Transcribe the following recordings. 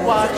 watch.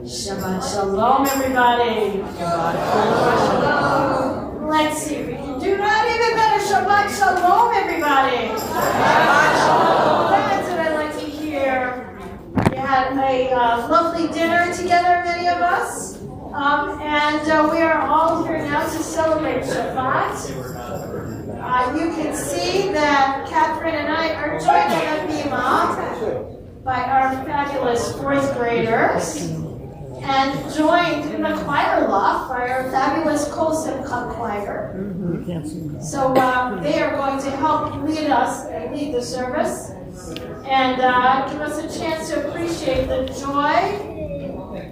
Shabbat shalom, everybody. Shabbat shalom. Let's see if we can do that even better. Shabbat shalom, everybody. Shabbat shalom. That's what I like to hear. We had a lovely dinner together, many of us. And we are all here now to celebrate Shabbat. You can see that Catherine and I are joined on the bima by our fabulous fourth graders, and joined in the choir loft by our fabulous Kol Simcha choir. So they are going to help lead us and lead the service, and give us a chance to appreciate the joy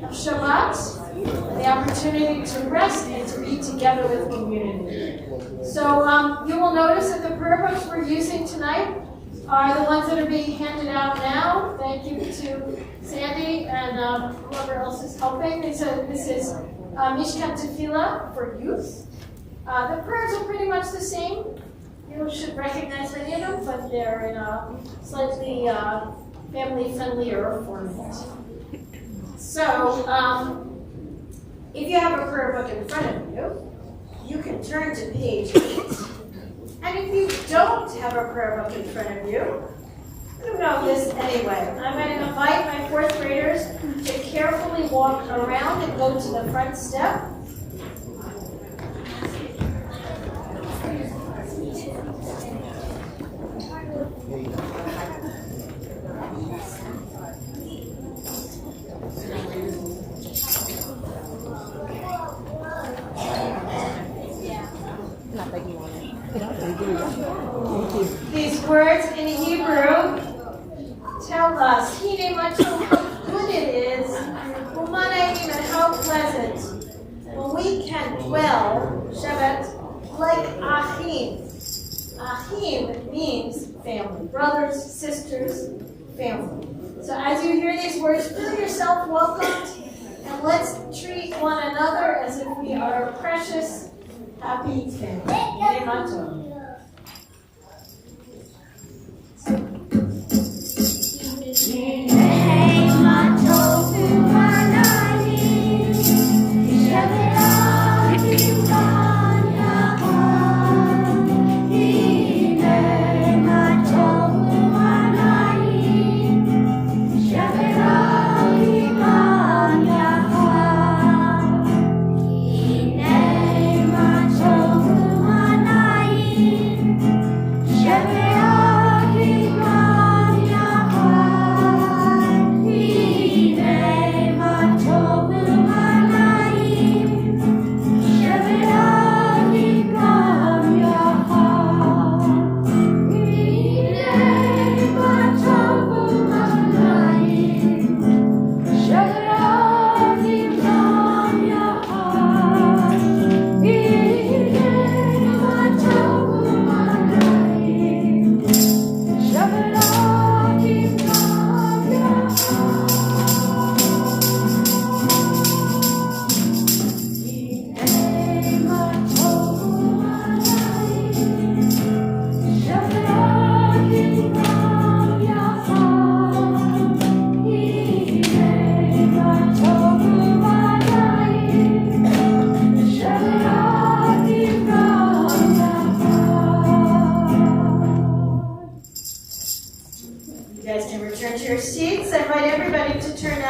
of Shabbat, and the opportunity to rest and to be together with community. So you will notice that the prayer books we're using tonight are the ones that are being handed out now. Thank you to Sandy and whoever else is helping. This is Mishkan Tefillah for youth. The prayers are pretty much the same. You should recognize many of them, but they're in a slightly family-friendlier format. So, if you have a prayer book in front of you, you can turn to page 8. And if you don't have a prayer book in front of you, you know this anyway. I'm going to invite my fourth graders to carefully walk around and go to the front step. These words in Hebrew tell us, Hyde, how good it is, and how pleasant, when we can dwell, Shabbat, like Achim. Achim means family, brothers, sisters, family. So as you hear these words, feel yourself welcomed, and let's treat one another as if we are a precious, happy family. Hyde. Tov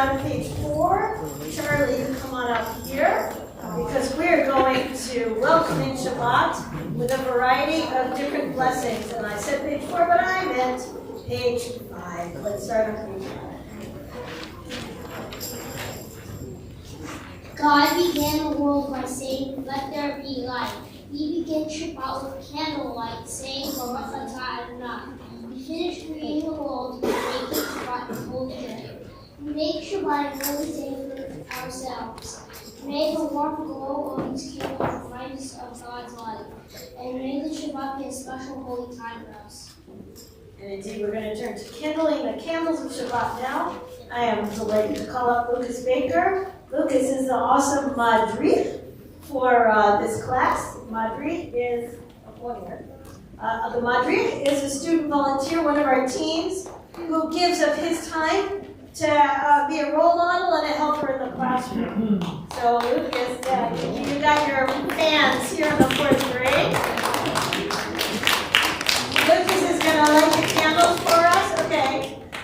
on page 4. Charlie, you come on up here because we're going to welcome in Shabbat with a variety of different blessings. And I said page 4, but I meant page 5. Let's start on page 5. God began the world by saying, "Let there be light." We begin Shabbat with candlelight, saying, "Baruch atah Adonai." We finish creating the world by making Shabbat a holy day. We make Shabbat a holy day for ourselves. May the warm glow of these candles remind us of God's light, and may the Shabbat be a special holy time for us. And indeed, we're going to turn to kindling the candles of Shabbat now. I am delighted to call up Lucas Baker. Lucas is the awesome madrich for this class. Madrich is the madrich is a student volunteer, one of our teens, who gives of his time to be a role model and a helper in the classroom. So Lucas, you got your fans here in the 4th grade. Lucas is going to light the candles for us. Okay.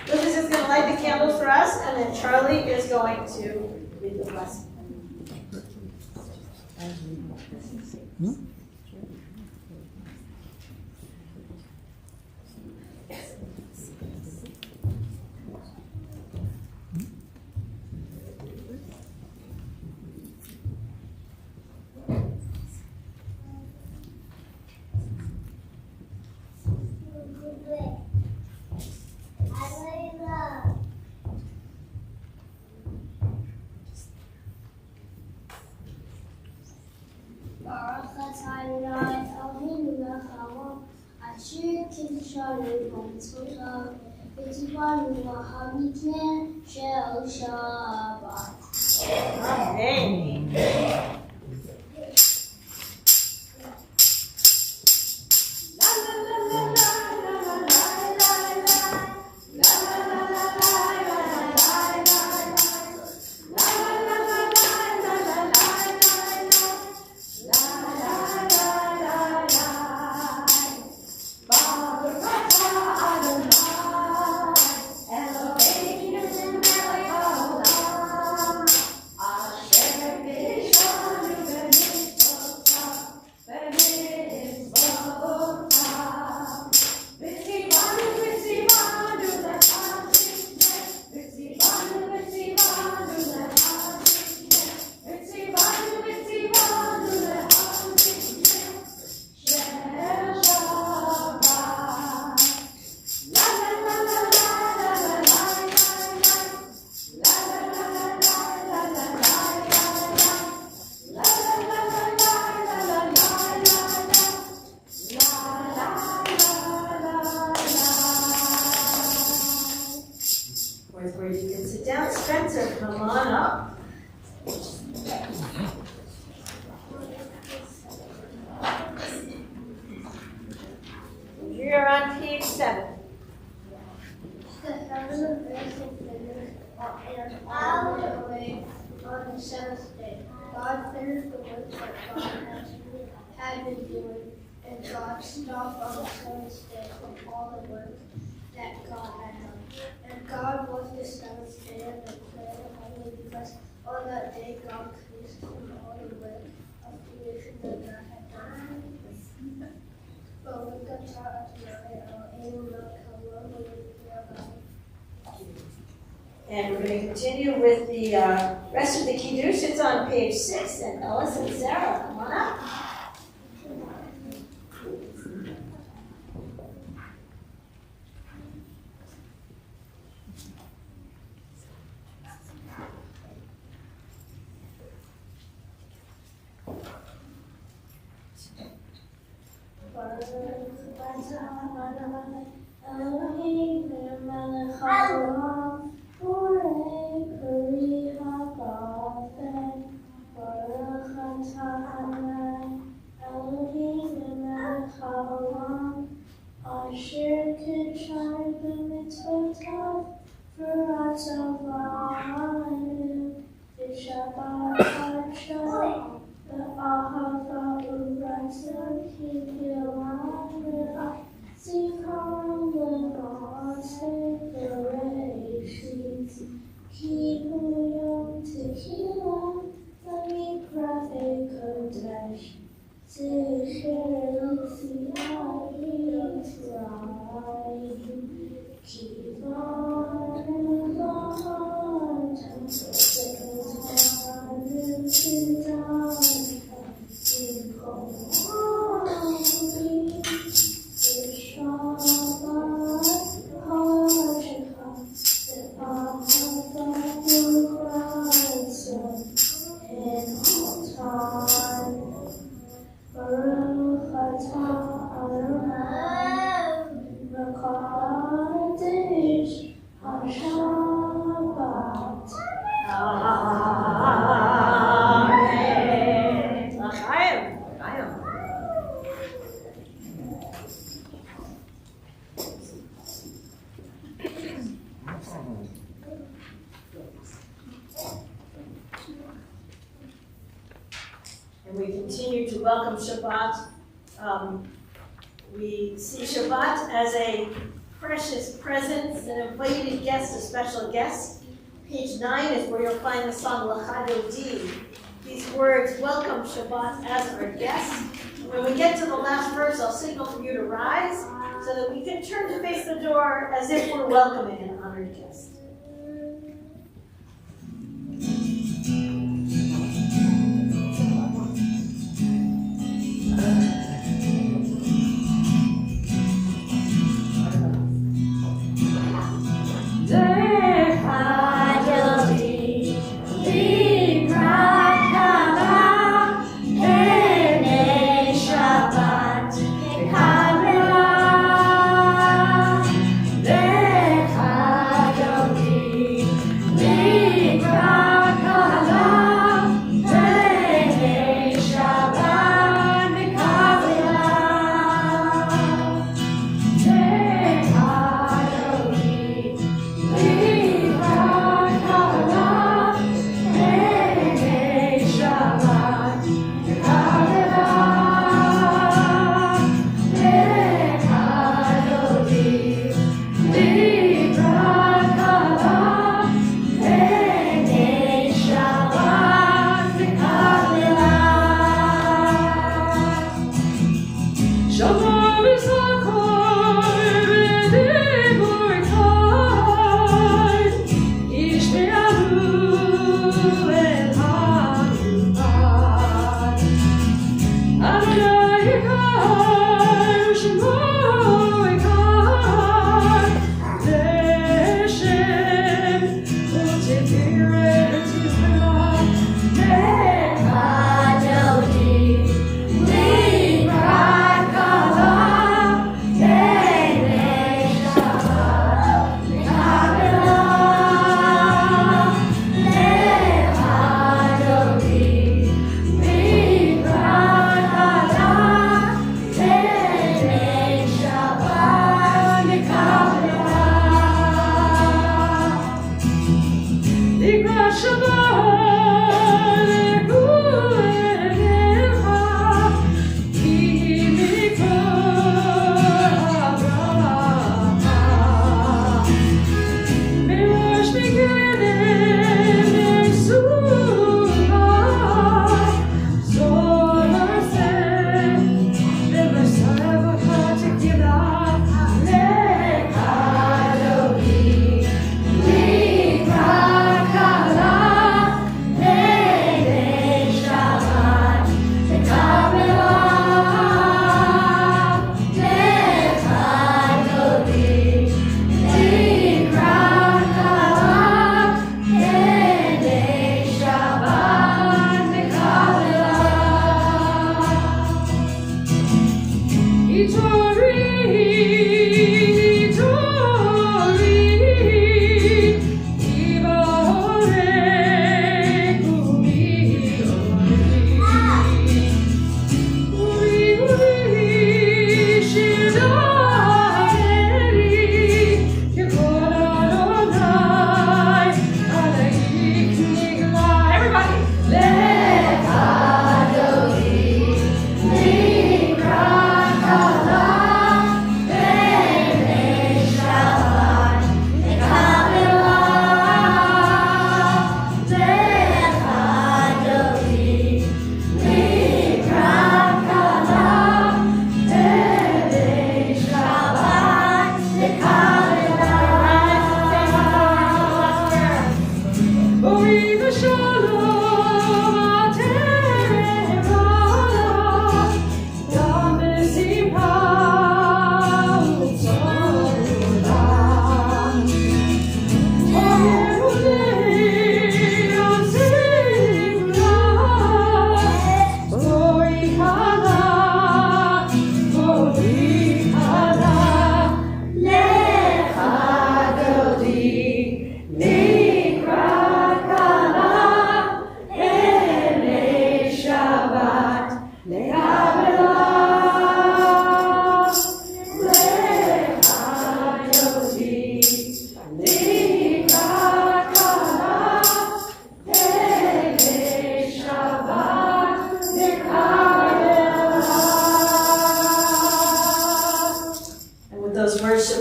Lucas is going to light the candles for us, and then Charlie is going to read the blessing. Baruch atah Adonai Eloheinu melech haolam, asher kiddushanu b'mitzvotav, v'tzivanu lahavitne shel Shabbat. Amen. Where you can sit down. Spencer, come on up. You're on page 7. The heaven and earth were finished, and all went away on the 7th day. God finished the work that God had been doing, and God stopped on the 7th day from all the work that God had done. And God blessed the 7th day and declared it holy, because on that day God ceased from all the work of creation that God had done. Baruch atah Adonai Eloheinu melech haolam, And we're going to continue with the rest of the Kiddush. It's on page 6. And Ellis and Sarah, come on up. Eloheinu melech haolam, borei peri hagafen. Baruch atah Adonai Eloheinu melech haolam, asher kiddushanu b'mitzvotav, v'ratzavanu v'shabbat harsha. Ahava uratzah kikilah zikaron le'maaseh v'reishis. Keep And we continue to welcome Shabbat. We see Shabbat as a precious presence, an invited guest, a special guest. Page 9 is where you'll find the song L'Chadodi. These words welcome Shabbat as our guest. When we get to the last verse, I'll signal for you to rise so that we can turn to face the door as if we're welcoming an honored guest. Lekadodi, Likrakala.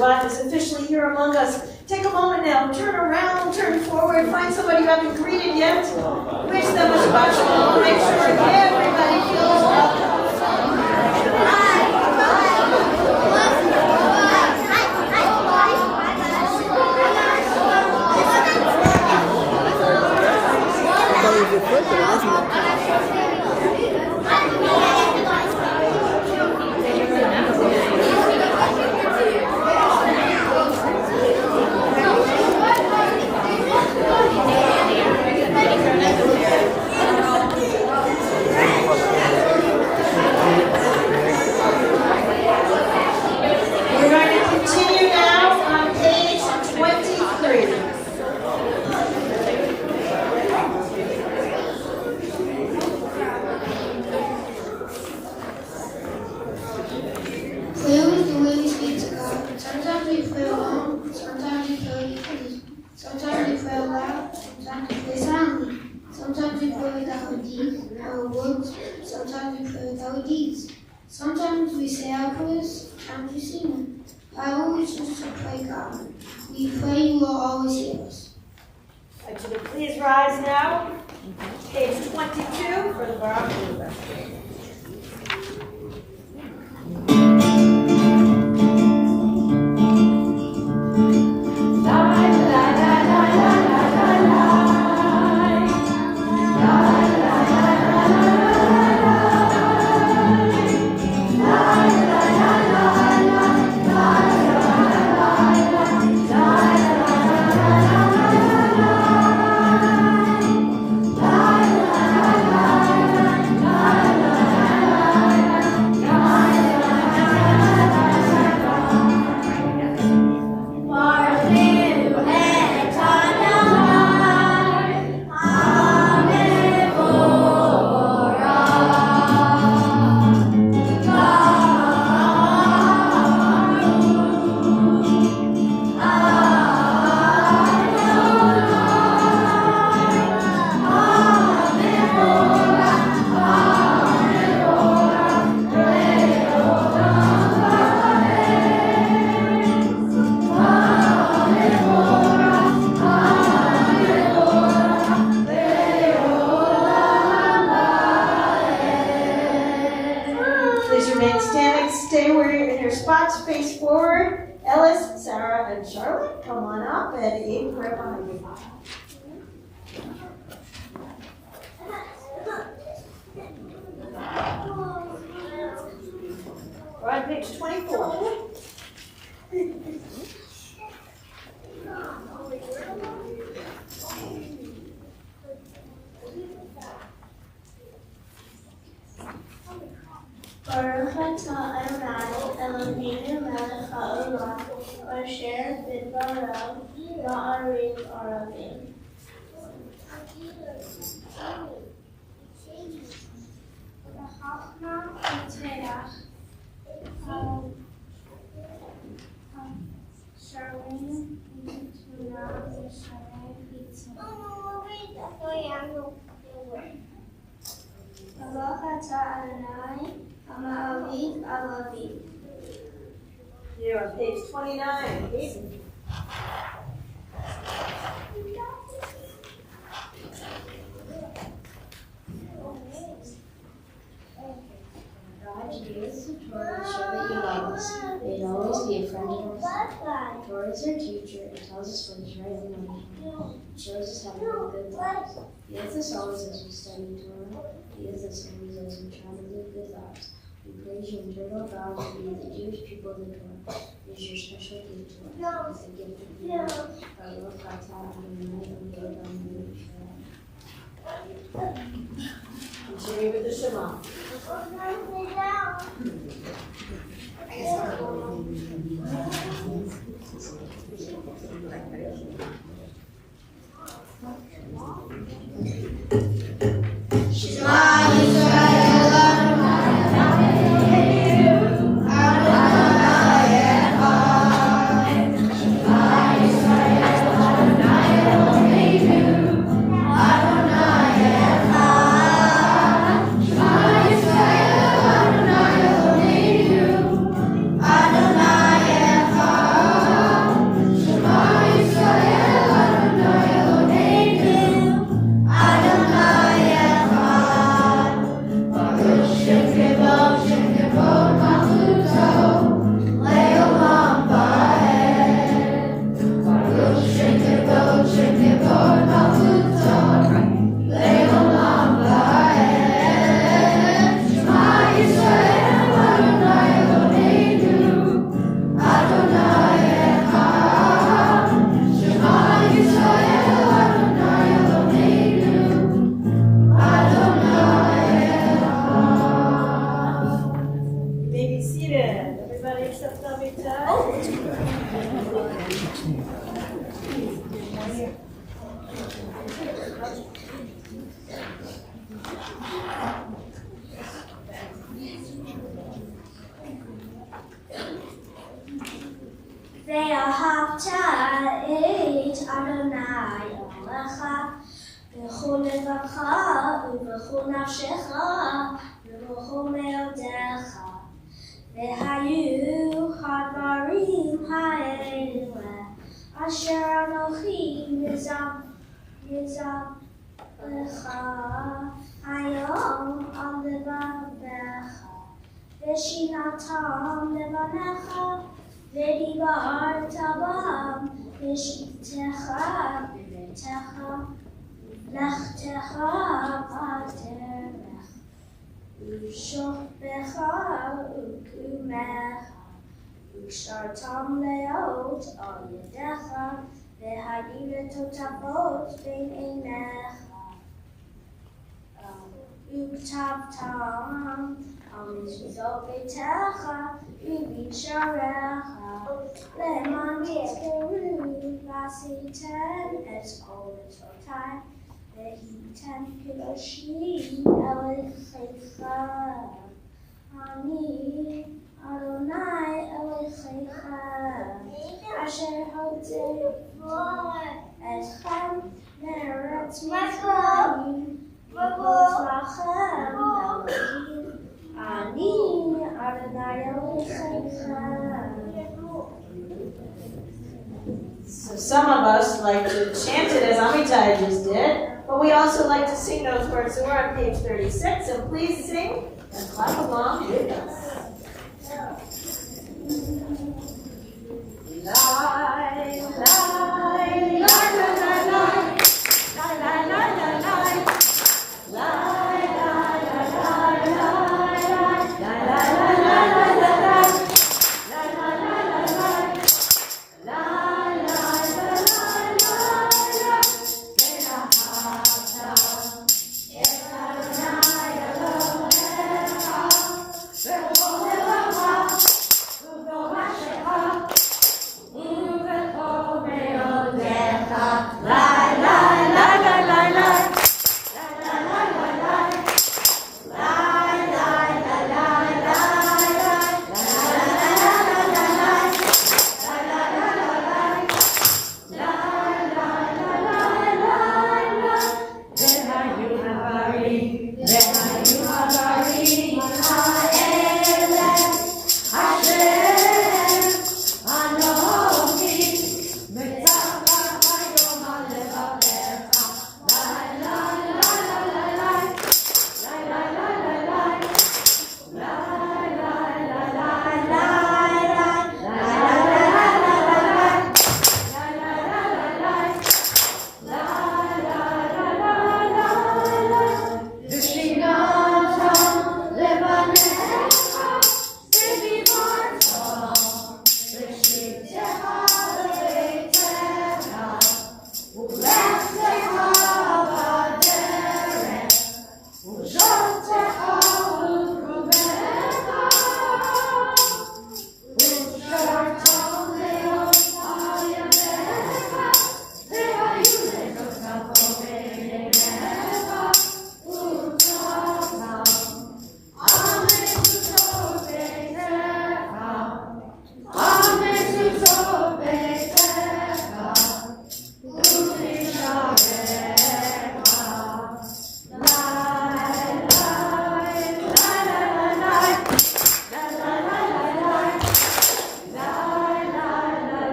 Shabbat is officially here among us. Take a moment now, turn around, turn forward, find somebody you haven't greeted yet. Wish them a Shabbat Shalom. Make sure everybody feels welcome. Sometimes we say our prayers, sometimes we sing them. However we choose to pray God, we pray you will always hear us. Would you please rise now? Page 22 for the Baruch Hu. Face forward. Ellis, Sarah, and Charlotte, come on up, and Abe right behind you. We're on page 24. Baruch atah Adonai Eloheinu melech haolam asher bidbarav na'arim aravim. V'chachma v'teach sharim v'tuna v'sharei v'tzim. Baruch atah Adonai Amaviv Alaviv. You're on page 29. Aiden. God gave us the Torah to show that He loves us. May it always be a friend of ours. Torah is our teacher. It tells us what is right and wrong. It shows us how to live good lives. Be with us always as we study Torah. Be with us always as we try to live good lives. We praise you, eternal God, to be the Jewish people of the Torah. It is your special gift to us. It's a gift of you. Baruch atah Adonai Eloheinu Continue with the Shema. Adonai seated. Everybody except Amita. ואהבת את אדוני אלוהיך בכל לבבך ובכל נפשך ובכל מאודך. והיו הדברים האלה אשר אנוכי מזמר לך היום על לבבך ושינתם לבניך ודיברת בם בשבתך בביתך לכתך בדרך ושוכבך וקומך וקשרתם להיות על ידך והיו לתותבות בין עיניך וכתבתם על מזוזות ביתך ובשעריך למען תזכרו ועשיתם את כל מצוותיי והייתם קדושים אלוהיך. אני אדוני אלוהיך אשר הוצאתי אתכם מארץ מצרים בכל לכם אלוהים. אני אדוני אלוהיך. So some of us like to chant it as Amitai just did, but we also like to sing those words. So we're on page 36, and please sing and clap along with us.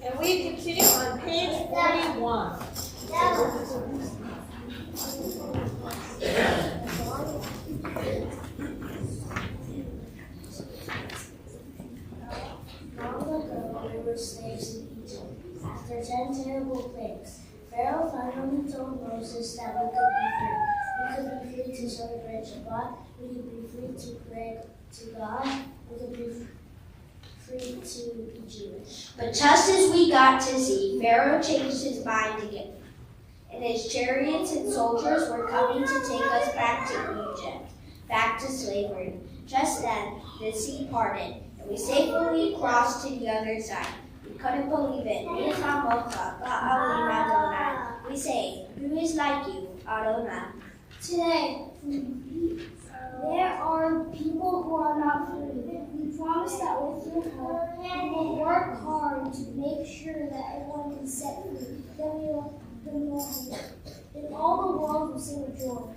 And we continue on page 41. were slaves in Egypt. After 10 terrible plagues, Pharaoh finally told Moses that we could be free. We could be free to celebrate Shabbat. We could be free to pray to God. We could be free to be Jewish. But just as we got to see, Pharaoh changed his mind again, and his chariots and soldiers were coming to take us back to Egypt, back to slavery. Just then, the sea parted, and we safely crossed to the other side. We couldn't believe it. We say, who is like you, Adonai? Today, there are people who are not free. We promise that with your help, we will work hard to make sure that everyone is set free. Then all the world will sing with joy.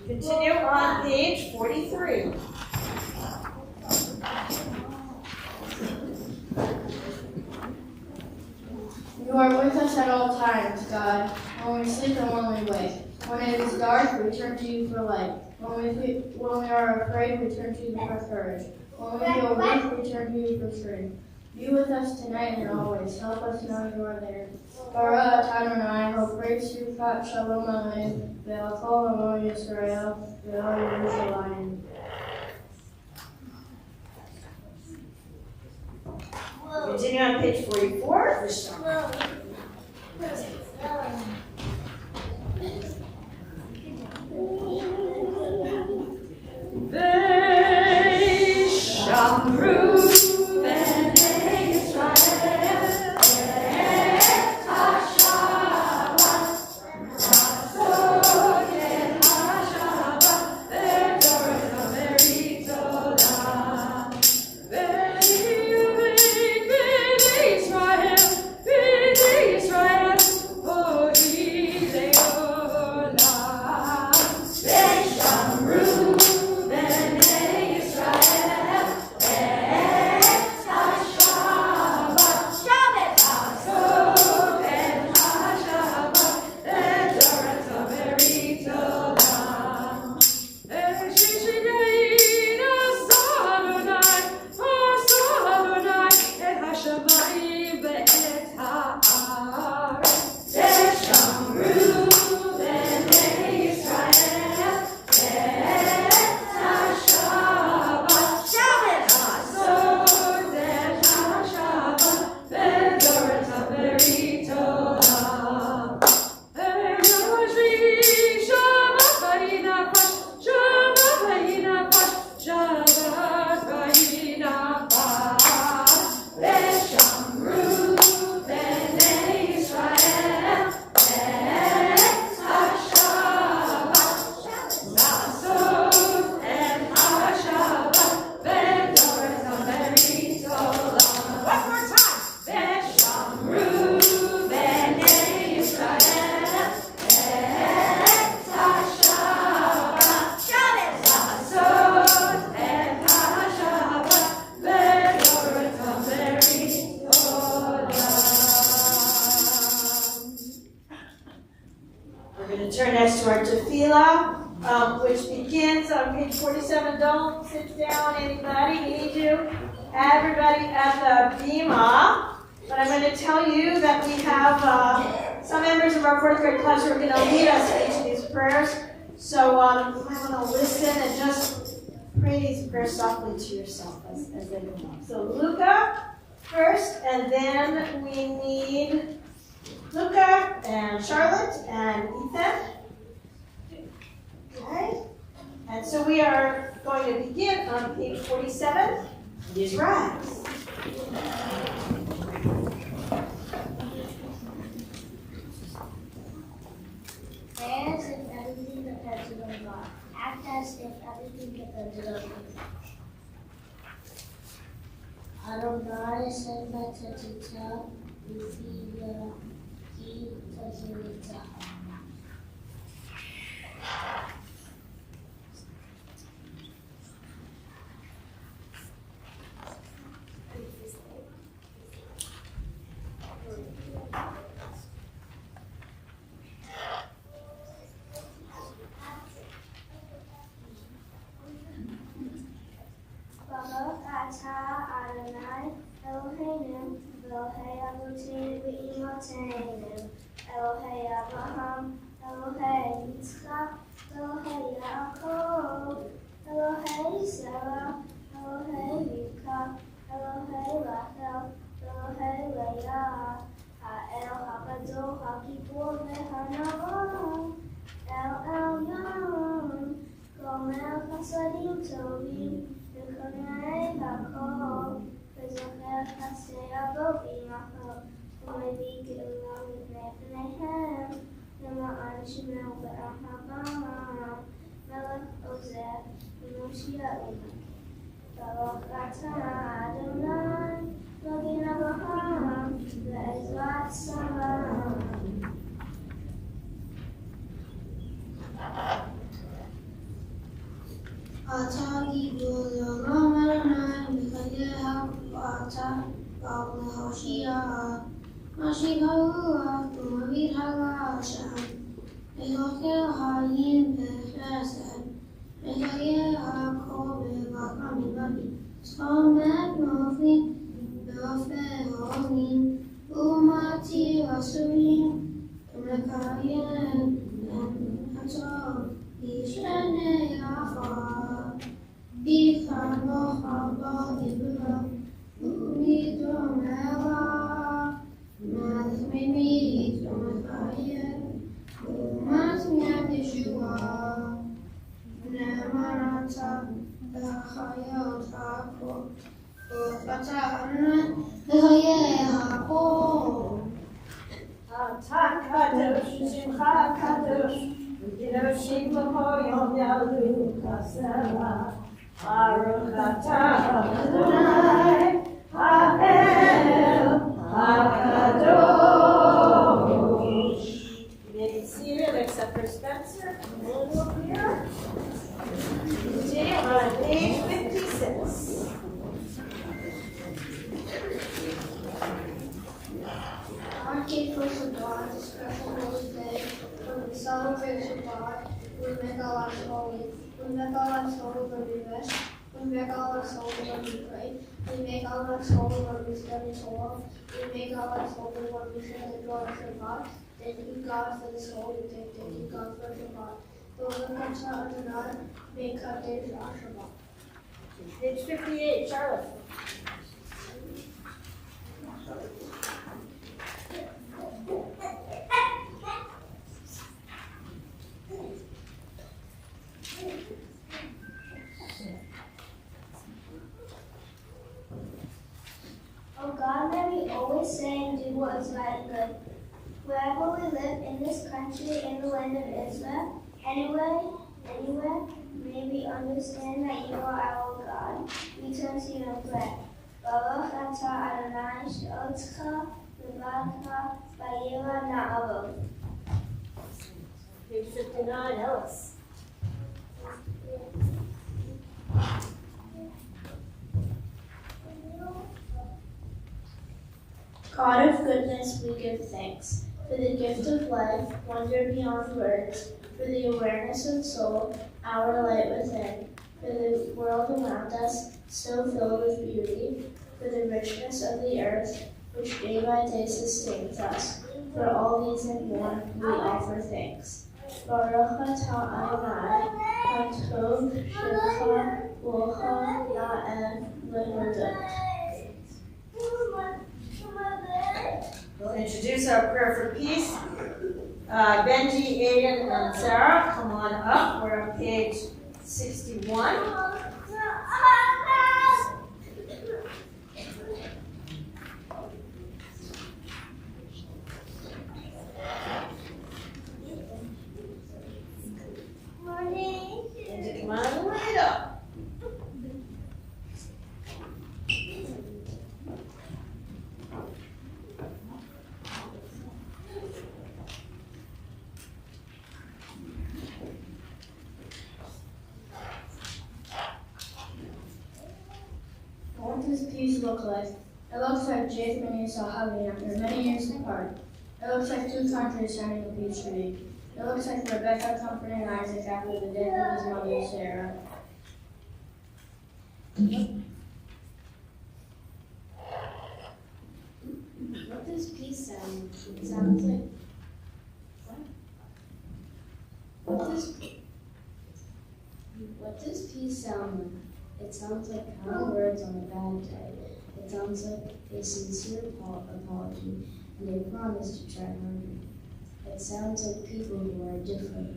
Continue on page 43. You are with us at all times, God. When we sleep and when we wake. When it is dark, we turn to you for light. When we are afraid, we turn to you for courage. When we feel weak, we turn to you for strength. Be with us tonight and always. Help us know you are there. Bara Adonai, Hoprei Sufat Shalom Aleim, Ve'achol Amo Yisrael, Ve'ol Yerushalayim. Continue on page 44. going to turn next to our tefillah, which begins on page 47. Don't sit down, anybody. Need you. Everybody at the bima. But I'm going to tell you that we have some members of our 4th grade class who are going to lead us in each of these prayers. So you might want to listen and just pray these prayers softly to yourself as they go on. So Luca first, and then we need Luca and Charlotte and Ethan. Okay. And so we are going to begin on page 47. Please rise. Pray as if everything depends on God. Act as if everything depends on you. Adonai said my tachita, Ufiya, He tachita. Baruch atah Adonai Eloheinu, Elohei Avotenu v'Imotenu, Elohei Abraham, Elohei Yitzchak, Elohei Yaakov, Elohei Sarah, Elohei Rivka, Elohei Rachel, Elohei Leah, Ha'el Haggadol Hagibor v'Hanavon, El Elyon, Gomel Chasadim Tovim, V'Konei Hakol, V'Zocher Chasei Avot V'Imachol, V'Mevii Geula Mipnei Pneihem, V'Ma'an Shemel V'Ahavam, Melech Ozeh, V'Moshiach Baruch atah Adonai, Magin Abraham, V'Ezrat Sarah. Ata gibor l'olam Adonai v'chayeha v'ata ba'al l'hoshiah Mashiach ruach u'mavid ha'rasham Mechocher ha'yin v'chesed Mechayeh ha'kol v'racham v'madi Tzchomet mofin v'rofeh ha'olim U'matir asurim V'mekayeh v'hatzor Yishnei Afar, Bichan Mochaba Ibra, Umidom Ela, Maz Mimit Umachayeh, Umaz Miad Yeshua, Nemarata, V'chayot HaKol, V'chayot HaKol. Ata kadosh, Shimcha kadosh. Kedoshim b'chol yom ya'alu chasera. Baruch atah Adonai, Ha'el HaKadosh. You may be seated except for Spencer. A little here. Today on page 56. On Day First of Dawn, the special holy day, when we celebrate Shabbat, we make our lives holy. We make our lives holy when we rest. We make our lives holy when we pray. We make our lives holy when we study Torah. We make our lives holy when we share the joy of Shabbat. Thank you, God, for this holy day. Thank you, God, for Shabbat. Baruch atah Adonai, Mekadesh Shabbat. Page 58, Charlotte. Oh God, may we always say and do what is right and good. Wherever we live in this country, in the land of Israel, anywhere, may we understand that you are our God. We turn to you and pray. Baruch atah Adonai she'otzcha v'vadcha v'yira na'avot. Page 59, Ellis. God of goodness, we give thanks. for the gift of life, wonder beyond words, for the awareness of soul, our light within, for the world around us, still filled with beauty, for the richness of the earth, which day by day sustains us. For all these and more, we offer thanks. Baruch atah Adonai, Hatov Shivcha Ucha La'em Lehodot. We'll introduce our prayer for peace. Benji, Aiden, and Sarah, come on up. We're on page 61. Benji, come on right up. What does peace look like? It looks like Jacob and Esau hugging after many years apart. It looks like two countries signing a peace treaty. It looks like Rebecca comforting Isaac after the death of his mother Sarah. What does peace sound? It sounds like What does peace sound like? It sounds like kind words on a bad day. It sounds like a sincere apology and a promise to try harder. It sounds like people who are different,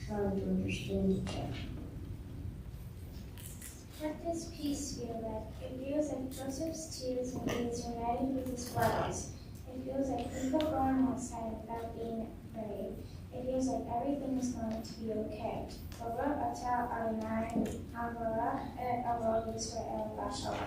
trying to understand each other. What does peace feel like? It feels like Joseph's tears when he is united with his brothers. It feels like people going outside without being afraid. It feels like everything is going to be okay. Baruch atah Adonai, Habarach et Avod Yisrael Bashalom.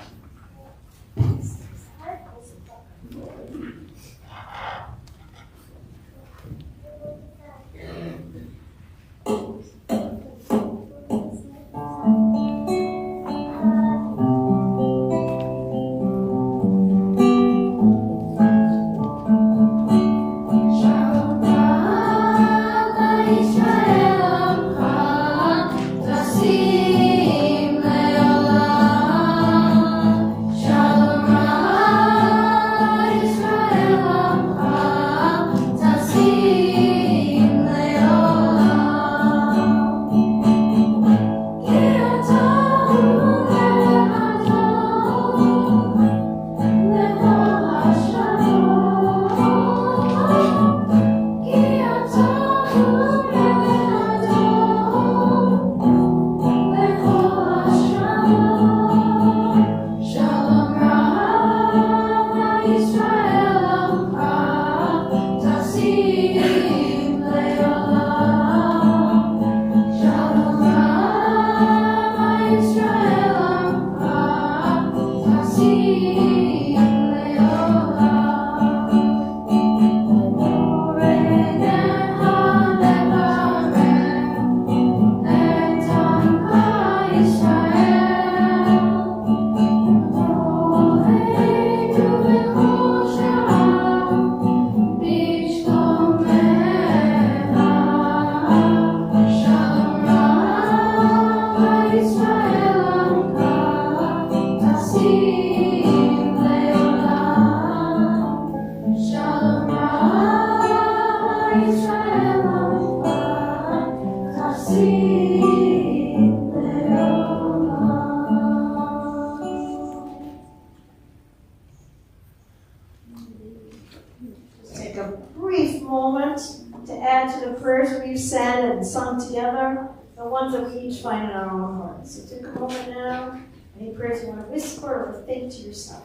Take a brief moment to add to the prayers we've said and sung together, the ones that we each find in our own hearts. So take a moment now. Any prayers you want to whisper or think to yourself.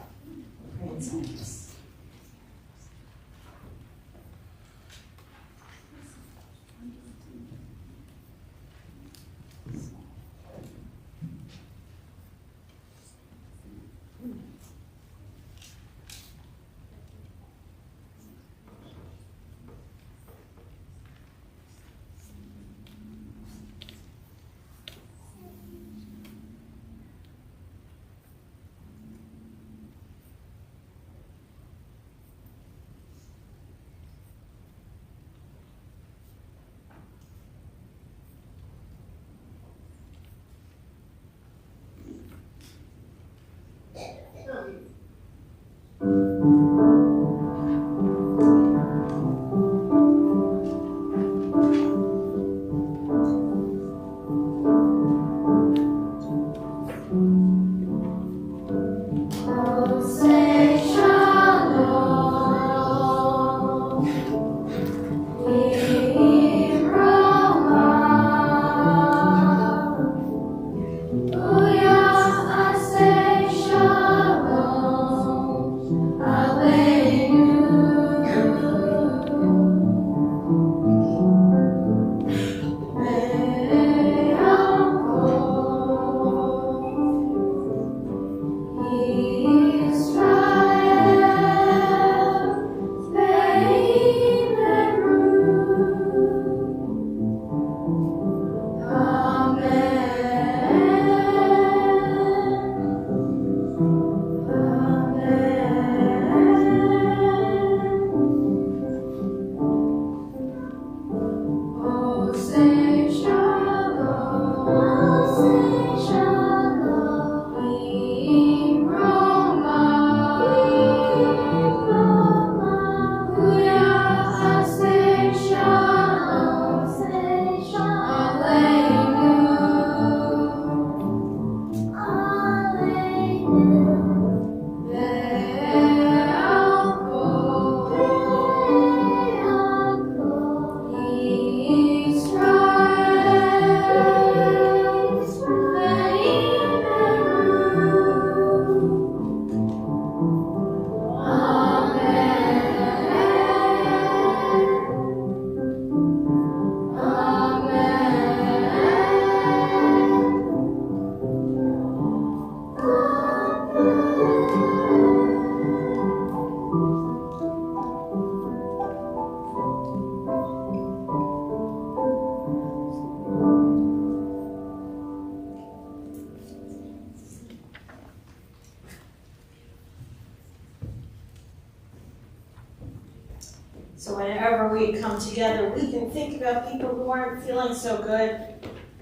Pray in silence. So whenever we come together, we can think about people who aren't feeling so good,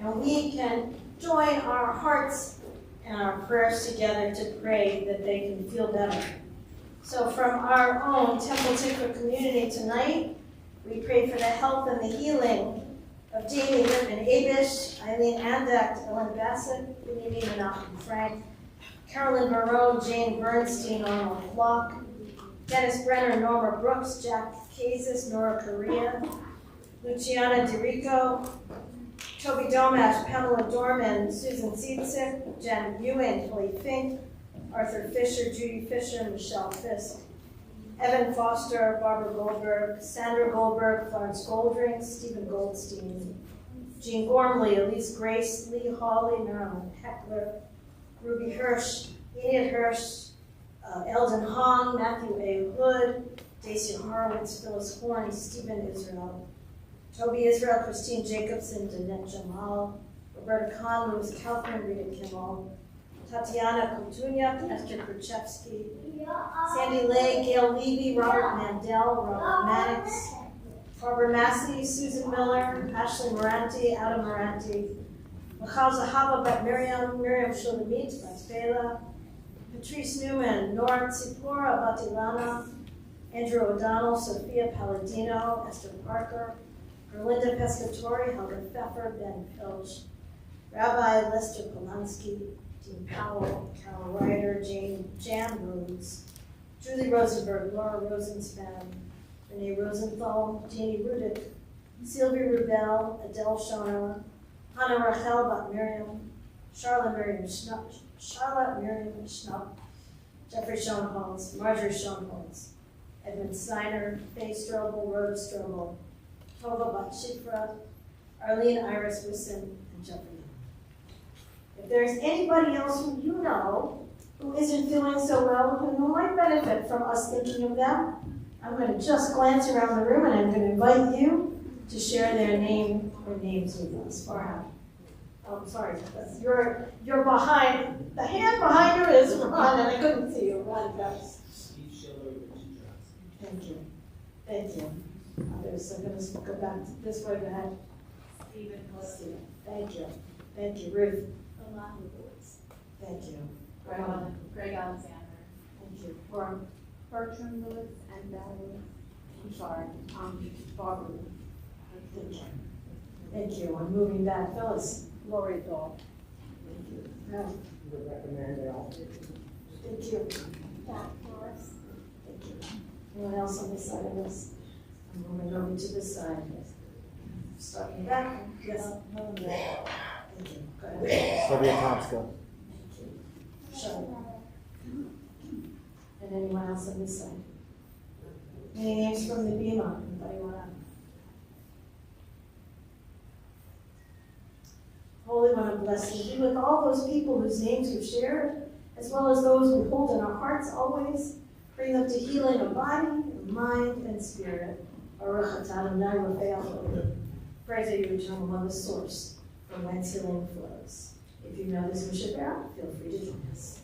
and we can join our hearts and our prayers together to pray that they can feel better. So from our own Temple Tikvah community tonight, we pray for the health and the healing of Jamie Lippman Abish, Eileen Andacht, Ellen Bassett, Benjamin Menachem Frank, Carolyn Barone, Jane Bernstein, Arnold Flock, Dennis Brenner, Norma Brooks, Jack Kazis, Nora Correa, Luciana DiRico, Toby Domash, Pamela Dorman, Susan Sietzig, Jen Ewing, Holly Fink, Arthur Fisher, Judy Fisher, Michelle Fisk, Evan Foster, Barbara Goldberg, Sandra Goldberg, Florence Goldring, Stephen Goldstein, Jean Gormley, Elise Grace, Lee Hawley, Marilyn Heckler, Ruby Hirsch, Enid Hirsch, Eldon Hong, Matthew A. Hood, Daisy Horowitz, Phyllis Horn, Stephen Israel, Toby Israel, Christine Jacobson, Danette Jamal, Roberta Kahn, Louis Kaufman, Rita Kimmel, Tatiana Kultunyak, Esther Kruchevsky, Sandy Lay, Gail Levy, Robert Mandel, Robert Mannix, Barbara Massey, Susan Miller, Ashley Moranti, Adam Moranti, Michal Zahava, Bat Miriam, Miriam Shulamit, Bat Patrice Newman, Nora Tzipora, Batilana, Andrew O'Donnell, Sophia Palladino, Esther Parker, Gerlinda Pescatori, Helga Pfeffer, Ben Pilch, Rabbi Lester Polanski, Dean Powell, Carol Ryder, Jan Rhodes, Julie Rosenberg, Laura Rosenspan, Renee Rosenthal, Jeannie Rudick, Sylvia Rubel, Adele Shona, Hannah Rachel Bat Miriam, Charlotte Miriam Schnupp, Jeffrey Schoenholz, Marjorie Schoenholz, Edmund Steiner, Faye Strobel, Rhoda Strobel, Tova Bat Shifra, Arlene Iris Wisson, and Jeffrey. If there's anybody else who you know who isn't feeling so well, who might benefit from us thinking of them, I'm going to just glance around the room and I'm going to invite you to share their name or names with us. Farhad. Oh, sorry, you're behind, the hand behind you is Ron, and I couldn't see you. Ron, guys. Thank you. Thank you. Others are going to go back this way. Go ahead. Stephen. Thank you. Thank you. Ruth. Thank you. Greg Alexander. Thank you. Bertram Lewis and Barbara. Thank you. Thank you. I'm moving back. Phyllis. Lori Dahl. Thank you. Rebecca Mandel. Thank you. Thank you. Anyone else on this side of this? Moving over to this side. Starting back. Yes. Thank you. Go ahead. Sylvia Tomska. Sure. And anyone else on this side? Any names from the Bima? Anybody want to? Holy One, bless you. Be with all those people whose names we've shared, as well as those we hold in our hearts always. Bring them to healing of body, of mind, and spirit. Baruch atah Adonai Raphael. Praise are you, eternal one, the source from whence healing flows. If you know this in Shabbat, feel free to join us.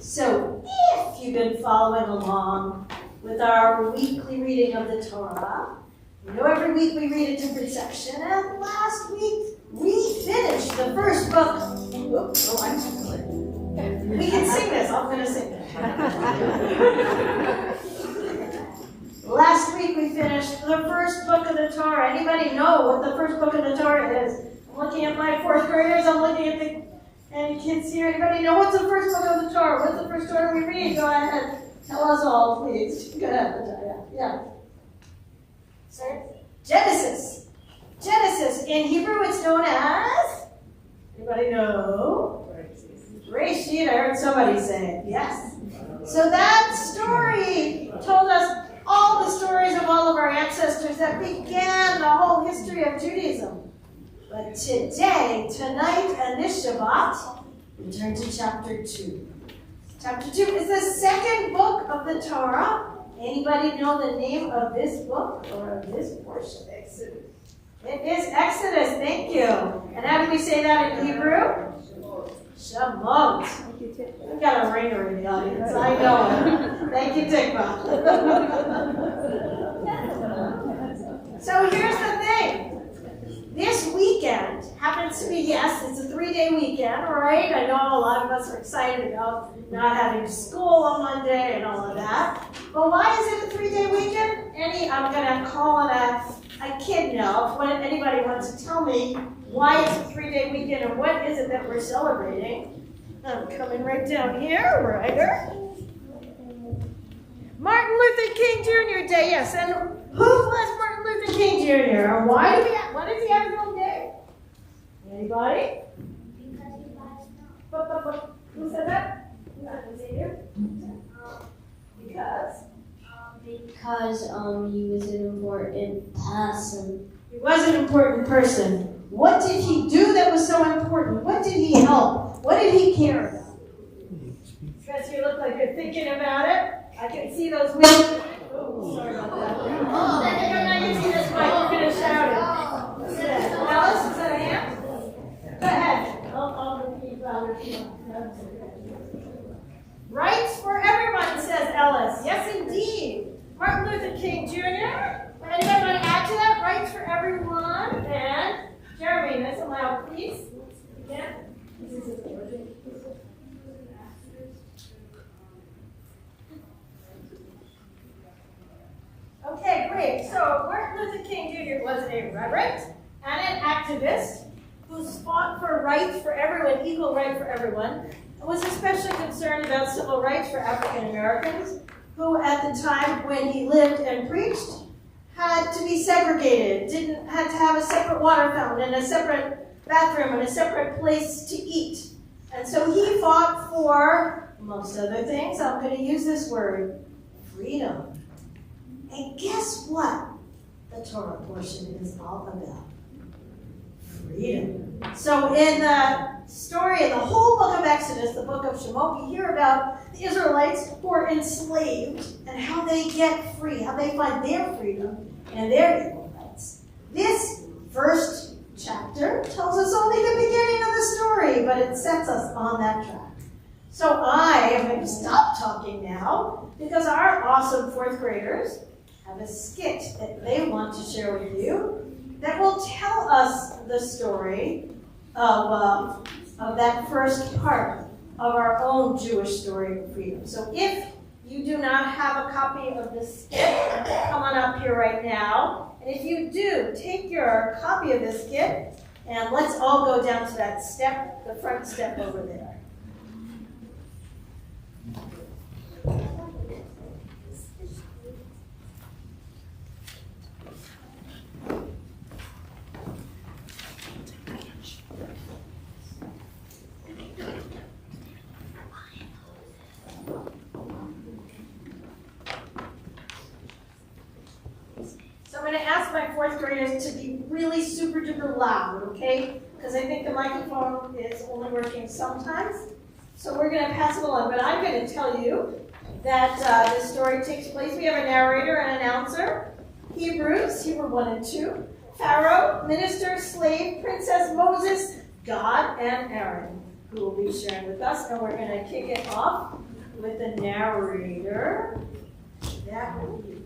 So, if you've been following along with our weekly reading of the Torah, you know every week we read a different section, and last week we finished the first book. Oops, oh, I'm we can sing this. I'm going to sing it. Last week we finished the first book of the Torah. Anybody know what the first book of the Torah is? I'm looking at my fourth graders. I'm looking at the any kids here. Anybody know what's the first book of the Torah? What's the first Torah we read? Go ahead. Tell us all, please. Go ahead. Yeah. Sorry? Genesis. Genesis. In Hebrew, it's known as. Anybody know? Reshit. I heard somebody say it. Yes. So that story told us all the stories of all of our ancestors that began the whole history of Judaism. But today, tonight, and this Shabbat, we turn to chapter 2. Chapter 2 is the second book of the Torah. Anybody know the name of this book or of this portion? Exodus. It is Exodus. Thank you. And how do we say that in Hebrew? Shabbat. We've got a ringer in the audience. I know. Thank you, Tikvah. So here's the thing. This weekend happens to be, yes, it's a 3-day weekend, right? I know a lot of us are excited about not having school on Monday and all of that. But why is it a 3-day weekend? I'm going to call it a kid now. If anybody wants to tell me why it's a 3-day weekend and what is it that we're celebrating. I'm coming right down here, right? Martin Luther King Jr. Day, yes. And who was Martin Luther King Jr.? And why does he have his own day? Anybody? Who said that? Because? Because he was an important person. He was an important person. What did he do that was so important? What did he help? What did he care about? Because you look like you're thinking about it. I can see those wheels. Oh, sorry about that. Oh, I can see this mic. We're going to shout it. What's that? Alice, is that a hand? Go ahead. I'll repeat. Rights for everyone, says Ellis. Yes, indeed. Great. So Martin Luther King Jr. was a reverend and an activist who fought for rights for everyone, equal right for everyone, and was especially concerned about civil rights for African Americans, who at the time when he lived and preached had to be segregated, had to have a separate water fountain and a separate bathroom and a separate place to eat. And so he fought for, amongst other things, I'm going to use this word, freedom. And guess what the Torah portion is all about? Freedom. So in the story, in the whole book of Exodus, the book of Shemot, we hear about the Israelites who are enslaved and how they get free, how they find their freedom and their equal rights. This first chapter tells us only the beginning of the story, but it sets us on that track. So I am going to stop talking now because our awesome fourth graders have a skit that they want to share with you that will tell us the story of that first part of our own Jewish story of freedom. So if you do not have a copy of the skit, come on up here right now. And if you do, take your copy of the skit and let's all go down to that step, the front step over there. I'm going to ask my fourth graders to be really super duper loud, okay? Because I think the microphone is only working sometimes. So we're going to pass it along. But I'm going to tell you that this story takes place. We have a narrator and announcer. Hebrews, Hebrew 1 and 2. Pharaoh, minister, slave, princess, Moses, God, and Aaron, who will be sharing with us. And we're going to kick it off with the narrator. That will be.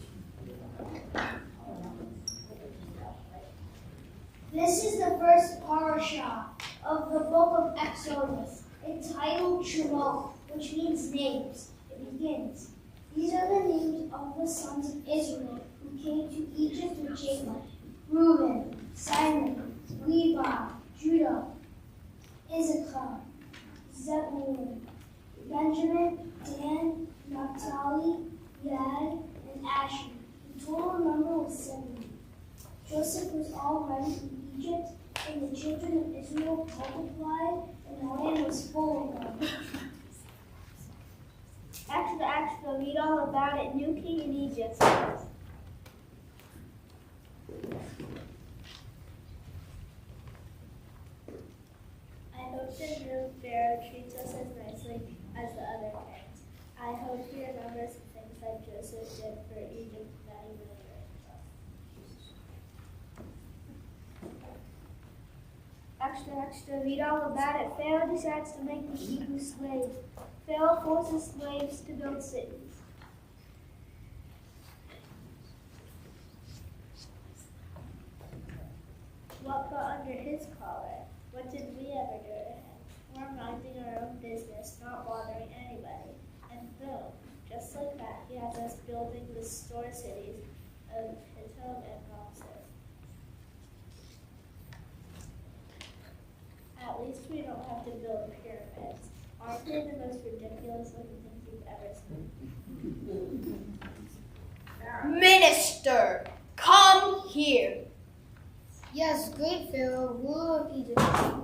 This is the first parasha of the book of Exodus, entitled Shemot, which means names. It begins. These are the names of the sons of Israel who came to Egypt with Jacob: Reuben, Simon, Levi, Judah, Issachar, Zebulun, Benjamin, Dan, Naphtali, Gad, and Asher. The total number was 70. Joseph was already in Egypt, and the children of Israel multiplied, and the land was full of them. Extra, read all about it. New king in Egypt. I hope the new Pharaoh treats us as nicely as the other kings. I hope he remembers the things that Joseph did for Egypt many, many years ago. Extra, read all about it. Pharaoh decides to make the Hebrew slaves. Pharaoh forces slaves to build cities. What got under his collar? What did we ever do to him? We're minding our own business, not bothering anybody. And boom, just like that, he has us building the store cities of his home and Ramses. At least we don't have to build pyramids. Aren't they the most ridiculous looking things you've ever seen? Minister, come here. Yes, great Pharaoh, ruler of Egypt,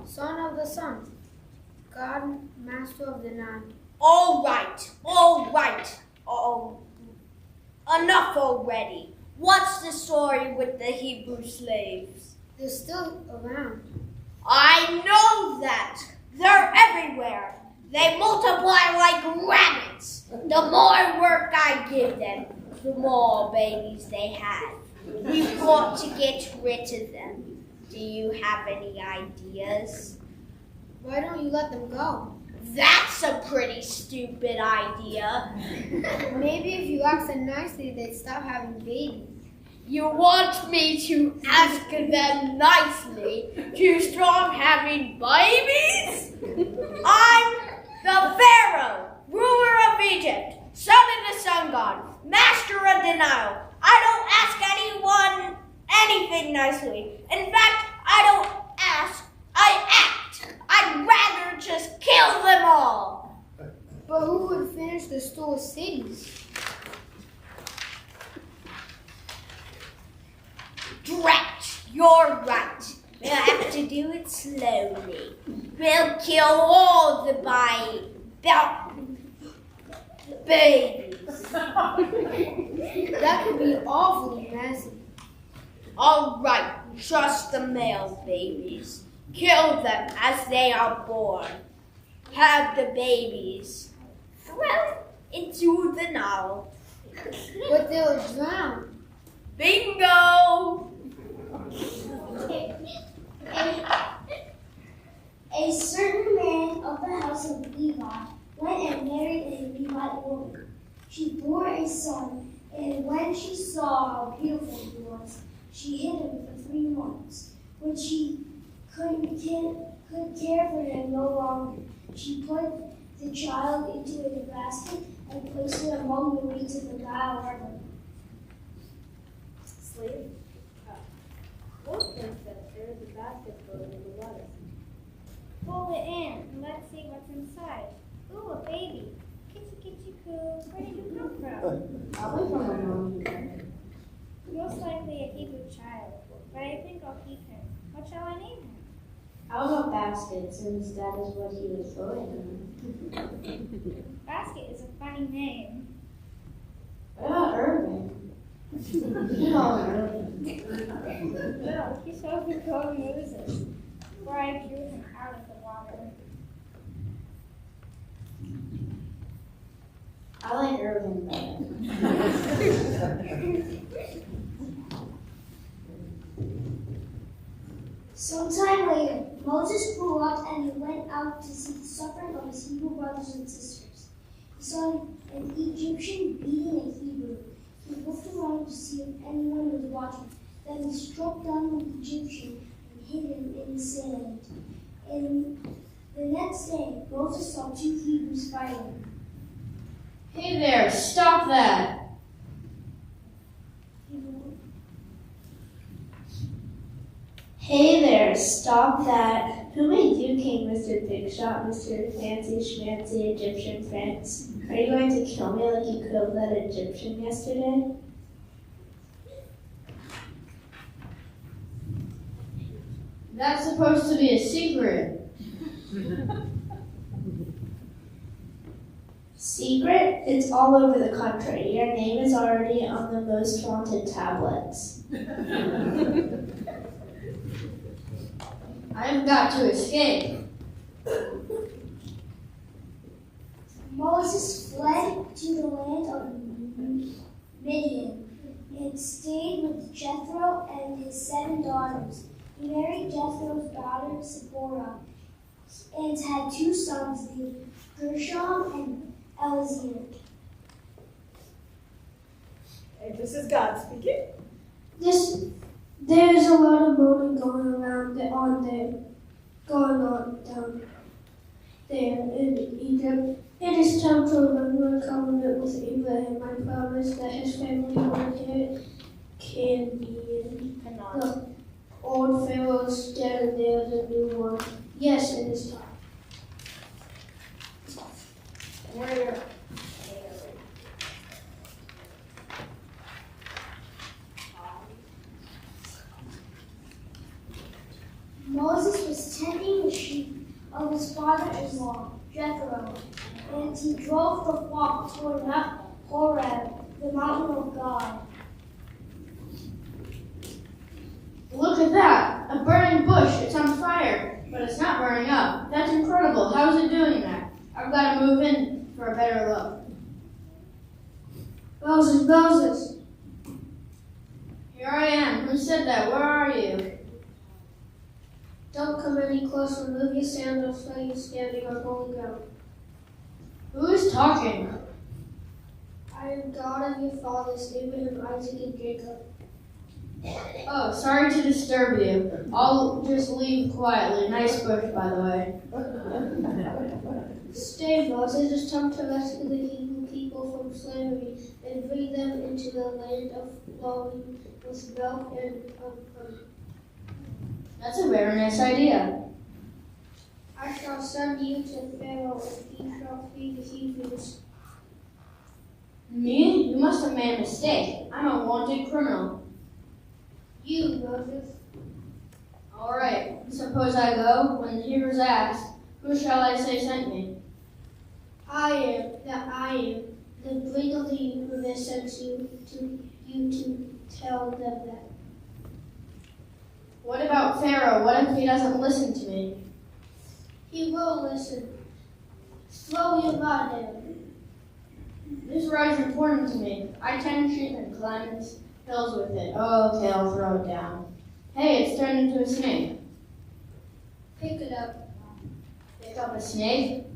son of the sun, God, master of the land. All right. Enough already. What's the story with the Hebrew slaves? They're still around. I know that. They're everywhere. They multiply like rabbits. The more work I give them, the more babies they have. We've got to get rid of them. Do you have any ideas? Why don't you let them go? That's a pretty stupid idea. Maybe if you ask them nicely, they'd stop having babies. You want me to ask them nicely to stop having babies? I'm the Pharaoh, ruler of Egypt, son of the sun god, master of denial. I don't ask any anything nicely. In fact, I don't ask, I act. I'd rather just kill them all. But who would finish the stolen cities? Drat, you're right. We'll have to do it slowly. We'll kill all the babies. That could be awfully messy. All right, just the male babies. Kill them as they are born. Have the babies thrown into the Nile. But they'll drown. Bingo! A certain man of the house of Levi went and married a Levite woman. She bore a son, and when she saw how beautiful he was, she hid him for 3 months. When she could care for him no longer, she put the child into a basket and placed it among the reeds of the Nile River. Slave, look, princess, there is a basket full of little lettuce. Pull it in and let's see what's inside. Ooh, a baby. Kitty, kitty, coo. Where did you come from? Probably from my mom. Most likely a Hebrew child, but I think I'll keep him. What shall I name him? How about basket, since that is what he was throwing in? Basket is a funny name. What about Irving? No, Irving. No, he's supposed to be called Moses, for I drew him out of the water. I like Irving better. Sometime later, Moses grew up and he went out to see the suffering of his Hebrew brothers and sisters. He saw an Egyptian beating a Hebrew. He looked around to see if anyone was watching. Then he struck down the Egyptian and hid him in the sand. And the next day, Moses saw 2 Hebrews fighting. Hey there, stop that! Hey there, stop that. Who made you king, Mr. Big Shot, Mr. Fancy Schmancy Egyptian Prince? Are you going to kill me like you killed that Egyptian yesterday? That's supposed to be a secret. Secret? It's all over the country. Your name is already on the most wanted tablets. I've got to escape. Moses fled to the land of Midian and stayed with Jethro and his 7 daughters. He married Jethro's daughter Zipporah and had 2 sons named Gershom and Eliezer. Hey, this is God speaking. There's a lot of moaning going on down there in Egypt. It is time to remember a covenant with Abraham. I promise that his family one day can be in the old Pharaoh's dead and there's a new one. Yes, it is time. Moses was tending the sheep of his father-in-law, Jethro, and he drove the flock toward Mount Horeb, the mountain of God. Look at that! A burning bush. It's on fire, but it's not burning up. That's incredible. How is it doing that? I've got to move in for a better look. Moses! Here I am. Who said that? Where are you? Don't come any closer. Remove your sandals while you're standing on holy ground. Who is talking? I am God of your fathers, Abraham, Isaac, and Jacob. Oh, sorry to disturb you. I'll just leave quietly. Nice bush, by the way. Stay, Moses. It's time to rescue the Hebrew people from slavery and bring them into the land of flowing with milk and honey. That's a very nice idea. I shall send you to Pharaoh, and he shall feed the Hebrews. Me? You must have made a mistake. I'm a wanted criminal. You, Moses. All right. Suppose I go. When the Hebrews ask, who shall I say sent me? I am that I am. The bring of the universe sends you to tell them that. What about Pharaoh? What if he doesn't listen to me? He will listen. Throw your rod at him. This rod is important to me. I tend sheep and climb hills with it. Oh, okay, I'll throw it down. Hey, it's turned into a snake. Pick it up. Pick up a snake?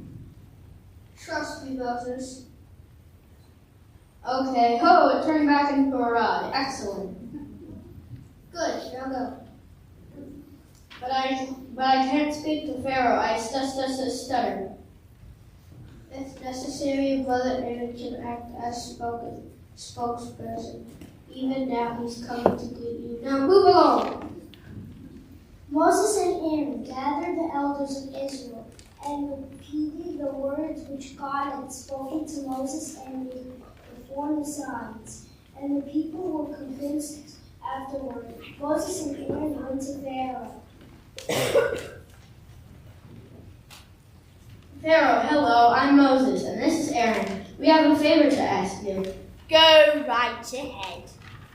Trust me, Moses. Okay. Oh, it turned back into a rod. Excellent. Good, now go. But I can't speak to Pharaoh. I stutter. If necessary, Brother Aaron can act as spokesperson. Even now he's coming to greet you. Now move along. Moses and Aaron gathered the elders of Israel and repeated the words which God had spoken to Moses, and they performed the signs. And the people were convinced afterward. Moses and Aaron went to Pharaoh. Pharaoh, hello, I'm Moses, and this is Aaron. We have a favor to ask you. Go right ahead.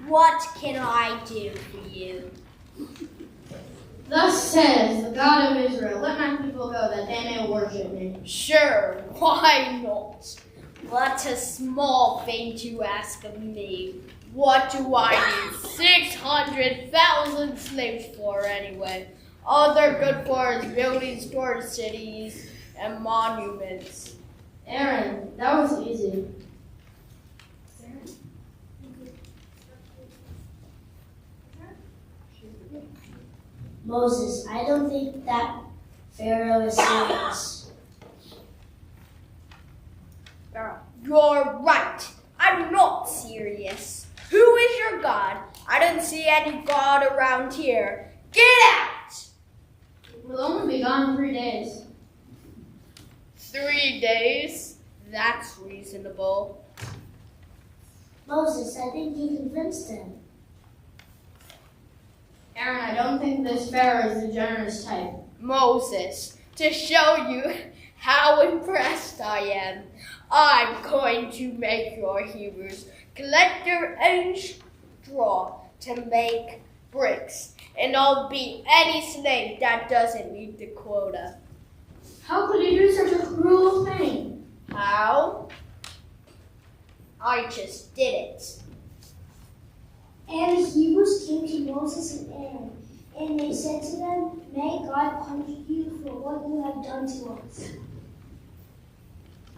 What can I do for you? Thus says the God of Israel, let my people go that they may worship me. Sure, why not? What a small thing to ask of me. What do I need 600,000 slaves for anyway? All they're good for is building storage cities and monuments. Aaron, that was easy. Moses, I don't think that Pharaoh is serious. You're right. I'm not serious. Who is your God? I don't see any God around here. Get out! We'll only be gone 3 days. 3 days? That's reasonable. Moses, I think you convinced him. Aaron, I don't think this Pharaoh is the generous type. Moses, to show you how impressed I am, I'm going to make your Hebrews collect their own straw to make bricks, and I'll beat any slave that doesn't meet the quota. How could you do such a cruel thing? How? I just did it. And the Hebrews came to Moses and Aaron, and they said to them, "May God punish you for what you have done to us."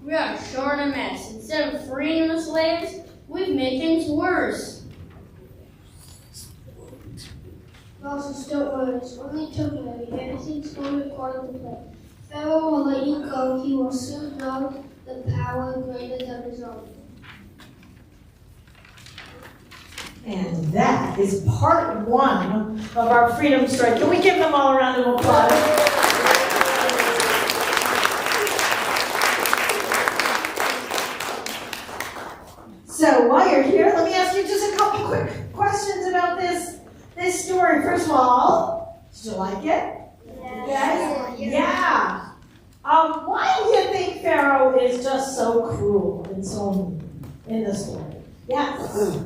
We are sure in a mess. Instead of freeing the slaves, we've made things worse. Moses, don't worry. It's only temporary. Everything's going according to plan. Pharaoh will let you go. He will soon know the power greater than his own. And that is part one of our freedom story. Can we give them all a round of applause? So while you're here, let me ask you just a couple quick questions about this story. First of all, did you like it? Yes? Yeah. Why do you think Pharaoh is just so cruel and so mean in the story? Yes.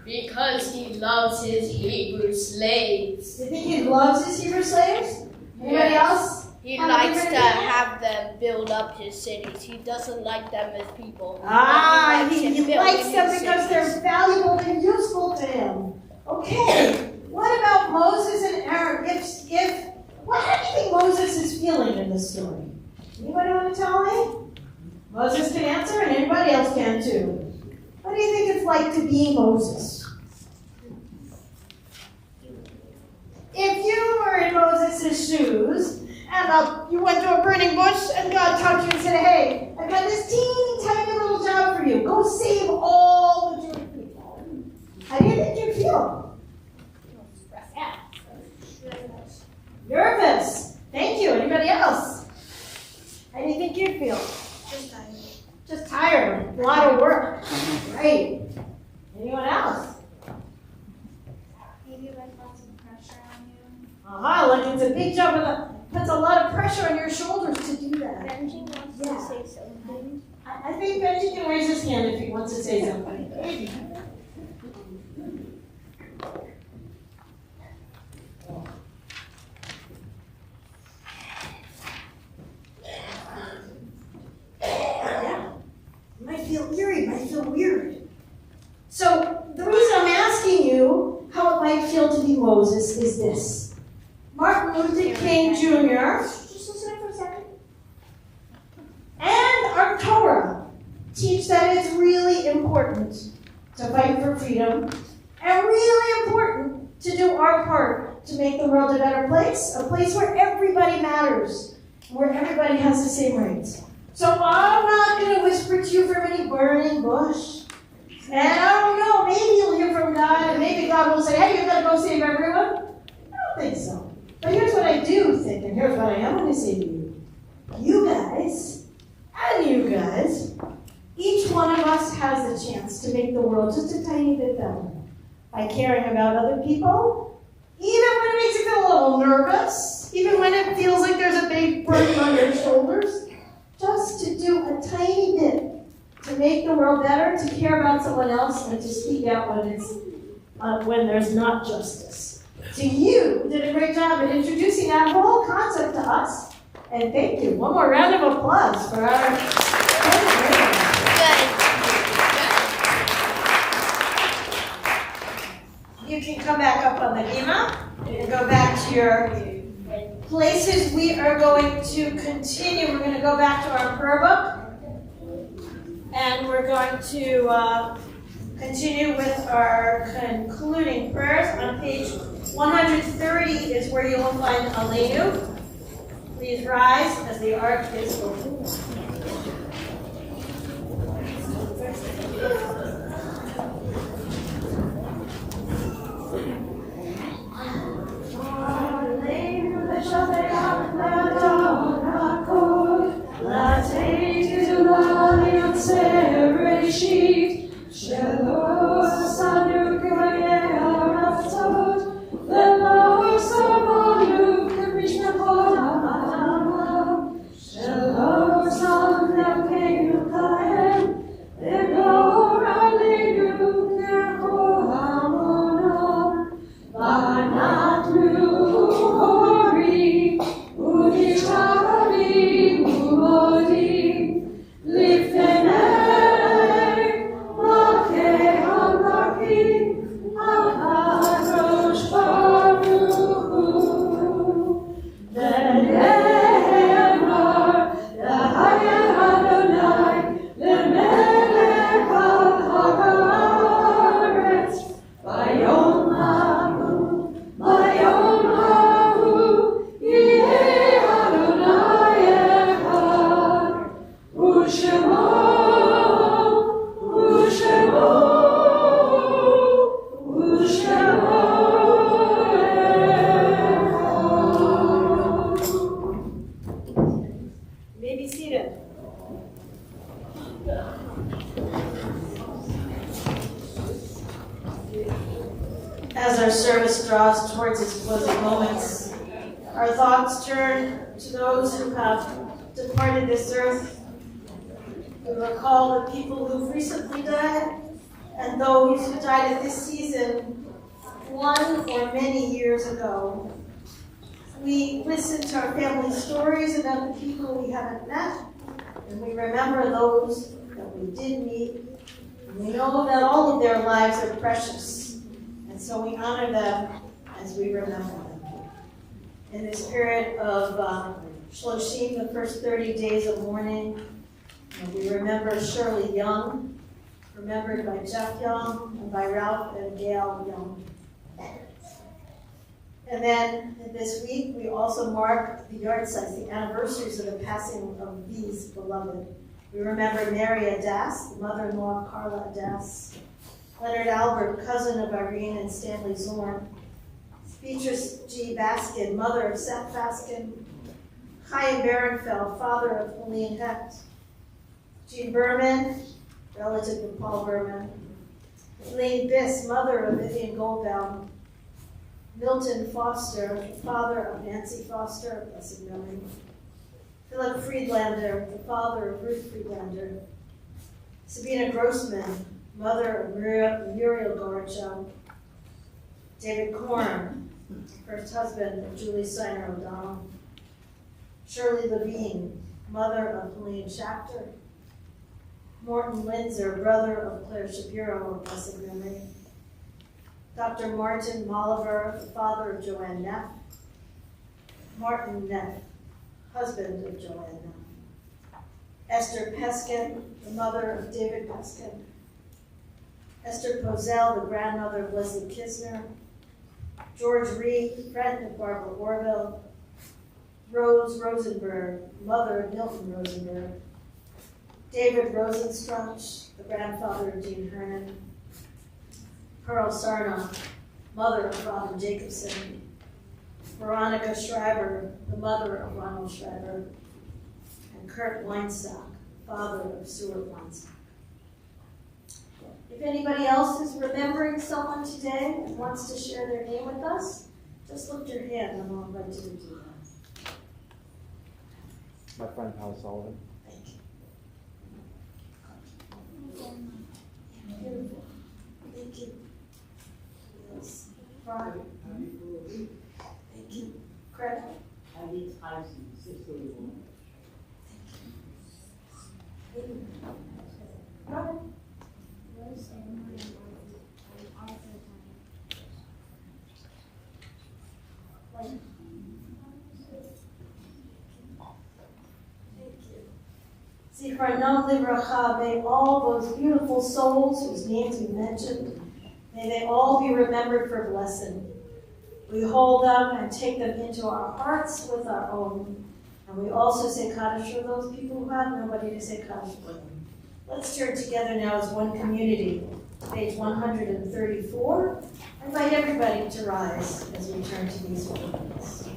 Because he loves his Hebrew slaves. Do you think he loves his Hebrew slaves? Anybody else? He likes to have them build up his cities. He doesn't like them as people. He building likes them his because cities. they're valuable and useful to him. Okay. What about Moses and Aaron? How do you think Moses is feeling in this story? Anybody want to tell me? Moses can answer, and anybody else can too. What do you think it's like to be Moses? If you were in Moses' shoes, and you went to a burning bush, and God talked to you and said, "Hey, I've got this teeny tiny little job for you. Go save all the Jewish people." How do you think you'd feel? Nervous. Thank you. Anybody else? How do you think you feel? Just tired. Just tired. A lot of work. Great. Anyone else? Maybe like lots of pressure on you. Look, it's a big job. Puts a lot of pressure on your shoulders to do that. Benji wants Yeah. to say something. I think Benji can raise his hand if he wants to say something. Yeah. Might feel eerie, might feel weird. So the reason I'm asking you how it might feel to be Moses is this. Martin Luther King Jr., just listen for a second, and our Torah teach that it's really important to fight for freedom and really important to do our part to make the world a better place, a place where everybody matters, where everybody has the same rights. So I'm not going to whisper to you from any burning bush. And I don't know, maybe you'll hear from God, and maybe God will say, hey, you've got to go save everyone. I don't think so. But here's what I do think, and here's what I am going to say to you. You guys, and you guys, each one of us has the chance to make the world just a tiny bit better by caring about other people, even when it makes you feel a little nervous, even when it feels like there's a big burden on your shoulders, just to do a tiny bit to make the world better, to care about someone else, and to speak out when there's not justice. So you did a great job in introducing that whole concept to us, and thank you. One more round of applause for our You can come back up on the bima and go back to your places. We are going to continue. We're going to go back to our prayer book. And we're going to continue with our concluding prayers. On page 130 is where you will find Aleinu. Please rise as the ark is open. As our service draws towards its closing moments, our thoughts turn to those who have departed this earth. We recall the people who've recently died and those who died at this season 1 or many years ago. We listen to our family stories about the people we haven't met, and we remember those that we did meet. And we know that all of their lives are precious, and so we honor them as we remember them. In the spirit of Shloshim, the first 30 days of mourning, we remember Shirley Young, remembered by Jeff Young and by Ralph and Gail Young. And then this week, we also mark the yard sites, the anniversaries of the passing of these beloved. We remember Mary Adas, the mother-in-law of Carla Adas, Leonard Albert, cousin of Irene and Stanley Zorn. Beatrice G. Baskin, mother of Seth Baskin. Chaim Barenfeld, father of Helene Hecht. Jean Berman, relative of Paul Berman. Elaine Biss, mother of Vivian Goldbaum. Milton Foster, father of Nancy Foster, blessed memory. Philip Friedlander, the father of Ruth Friedlander. Sabina Grossman, mother of Muriel Gorcham. David Korn, first husband of Julie Steiner O'Donnell. Shirley Levine, mother of Helene Schachter. Morton Linzer, brother of Claire Shapiro of blessed memory. Dr. Martin Molliver, the father of Joanne Neff. Martin Neff, husband of Joanne Neff. Esther Peskin, the mother of David Peskin. Esther Pozell, the grandmother of Leslie Kisner. George Reed, friend of Barbara Orville. Rose Rosenberg, mother of Milton Rosenberg. David Rosenstrauch, the grandfather of Dean Hernan. Pearl Sarna, mother of Robin Jacobson. Veronica Schreiber, the mother of Ronald Schreiber. And Kurt Weinstock, father of Stuart Weinstock. If anybody else is remembering someone today and wants to share their name with us, just lift your hand and I'll invite you to do that. My friend Hal Sullivan. Thank you. Beautiful. Thank you. Yes. Brian. Thank you. Craig. Robin. Zichronam livracha, may all those beautiful souls whose names we mentioned, may they all be remembered for blessing. We hold them and take them into our hearts with our own. And we also say Kaddish for those people who have nobody to say Kaddish for them. Let's turn together now as one community. Page 134. I invite everybody to rise as we turn to these words.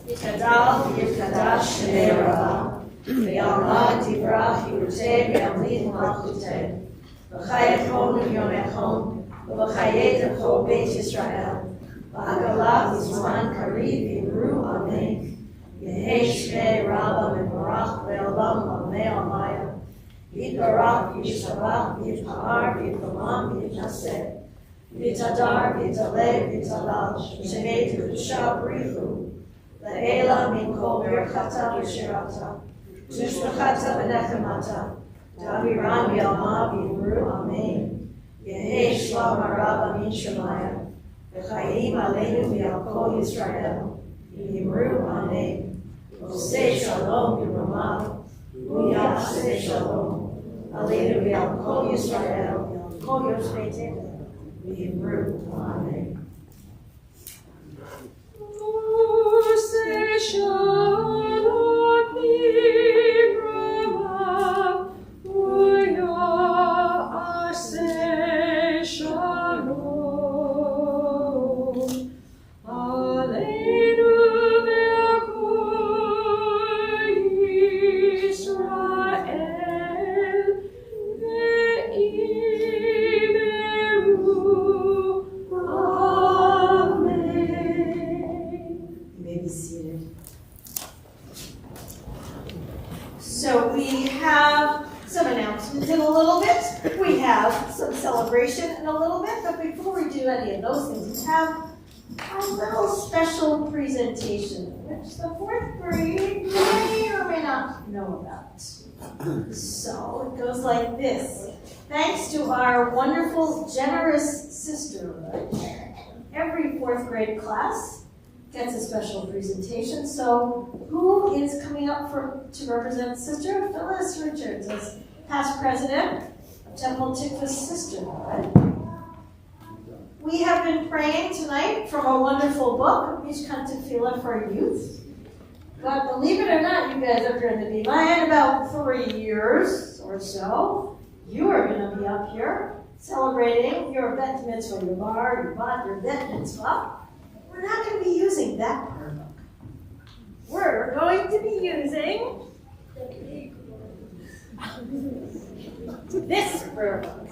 Yikadal Yikadash Shnei Rabah, V'yamad Divrach Yurtei V'yamlid Malchutei, V'chayechon V'yomechon, V'chayetechon Beit Yisrael, V'agalah V'zman Kariv Yimru Amen, Yehei Shnei Rabah V'barach V'olam Amei Amaya, Yitbarach Yishabach Yitpa'ar Yitpalam Yitnaseh, Yitadar Yitaleh Yitalal, Shnei Kedusha B'richu, La'ela min kol berachata v'shirata, Tushmachata v'nechemata, Daviran v'yalma v'yimru amen, Yehei shlam haraba min shemaya, V'chayim aleinu v'yal kol Yisrael, Yimru amen, Osei shalom yiramav, Uyaseh shalom, Aleinu v'yal kol Yisrael, Kol Yoshvei Tevel, Yimru amen. So we have some announcements in a little bit. We have some celebration in a little bit. But before we do any of those things, we have a little special presentation, which the fourth grade may or may not know about. So it goes like this. Thanks to our wonderful, generous sisterhood, every fourth grade class gets a special presentation. So who is coming up to represent Sister Phyllis Richards as past president of Temple Tikvah Sisterhood? We have been praying tonight from a wonderful book, Mishkan Tefillah for Youth. But believe it or not, you guys are going to be mine about 3 years or so. you are going to be up here celebrating your bet mitzvah, your bar, your bat, your bet mitzvah. We're not going to be using that prayer book. We're going to be using this prayer book.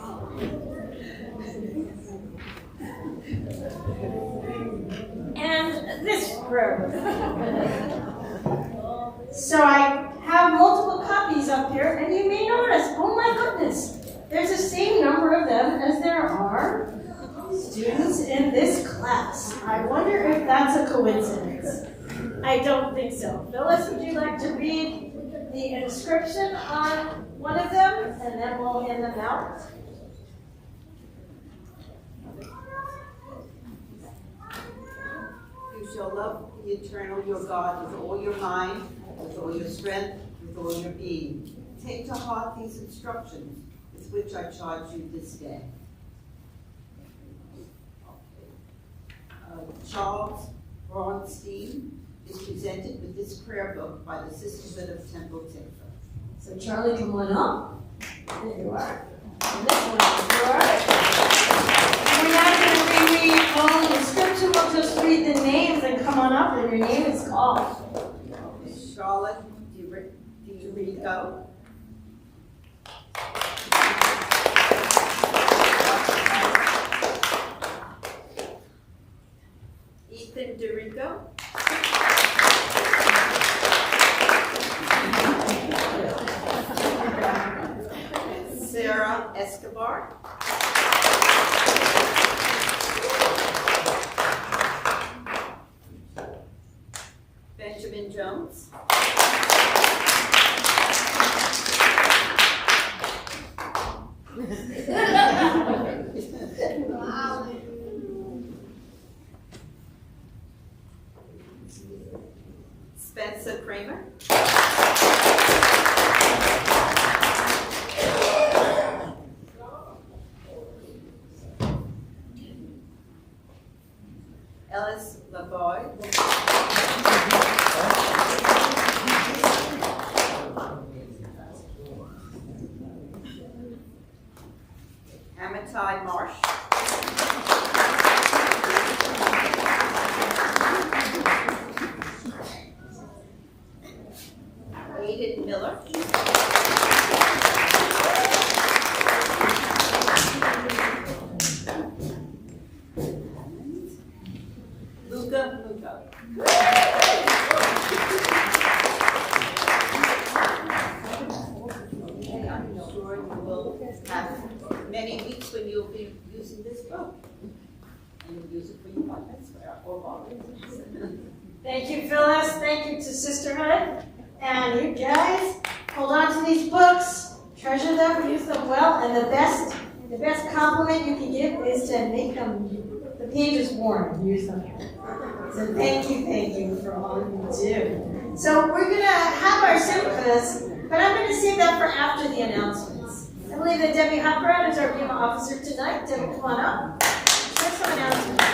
And this prayer book. So I have multiple copies up here, and you may notice, oh my goodness, there's the same number of them as there are students in this class. I wonder if that's a coincidence. I don't think so. Phyllis, would you like to read the inscription on one of them, and then we'll hand them out? You shall love the eternal, your God, with all your mind, with all your strength, with all your being. Take to heart these instructions with which I charge you this day. Charles Braunstein is presented with this prayer book by the Sisterhood of Temple Tikvah. So Charlie, come on up. There you are. And this one is yours. We're not going to reread all the inscription. We'll just read the names and come on up, and your name is called. Charlotte DiRico. Ethan DiRico. Sarah Escobar. Benjamin Jones. Spencer Kramer. Ellis Lavoy. Amitai Marsh. Aiden Miller. Luca. I'm sure you will have many weeks when you'll be using this book. And you'll use it for your bar mitzvah or bar. Thank you, Phyllis. Thank you to Sisterhood. And you guys, hold on to these books, treasure them, use them well, and the best compliment you can give is to make them, the pages warm, and use them. So thank you for all you do. So we're going to have our simchas, but I'm going to save that for after the announcements. I believe that Debbie Hopperad is our Bima officer tonight. Debbie, come on up. Share some announcements.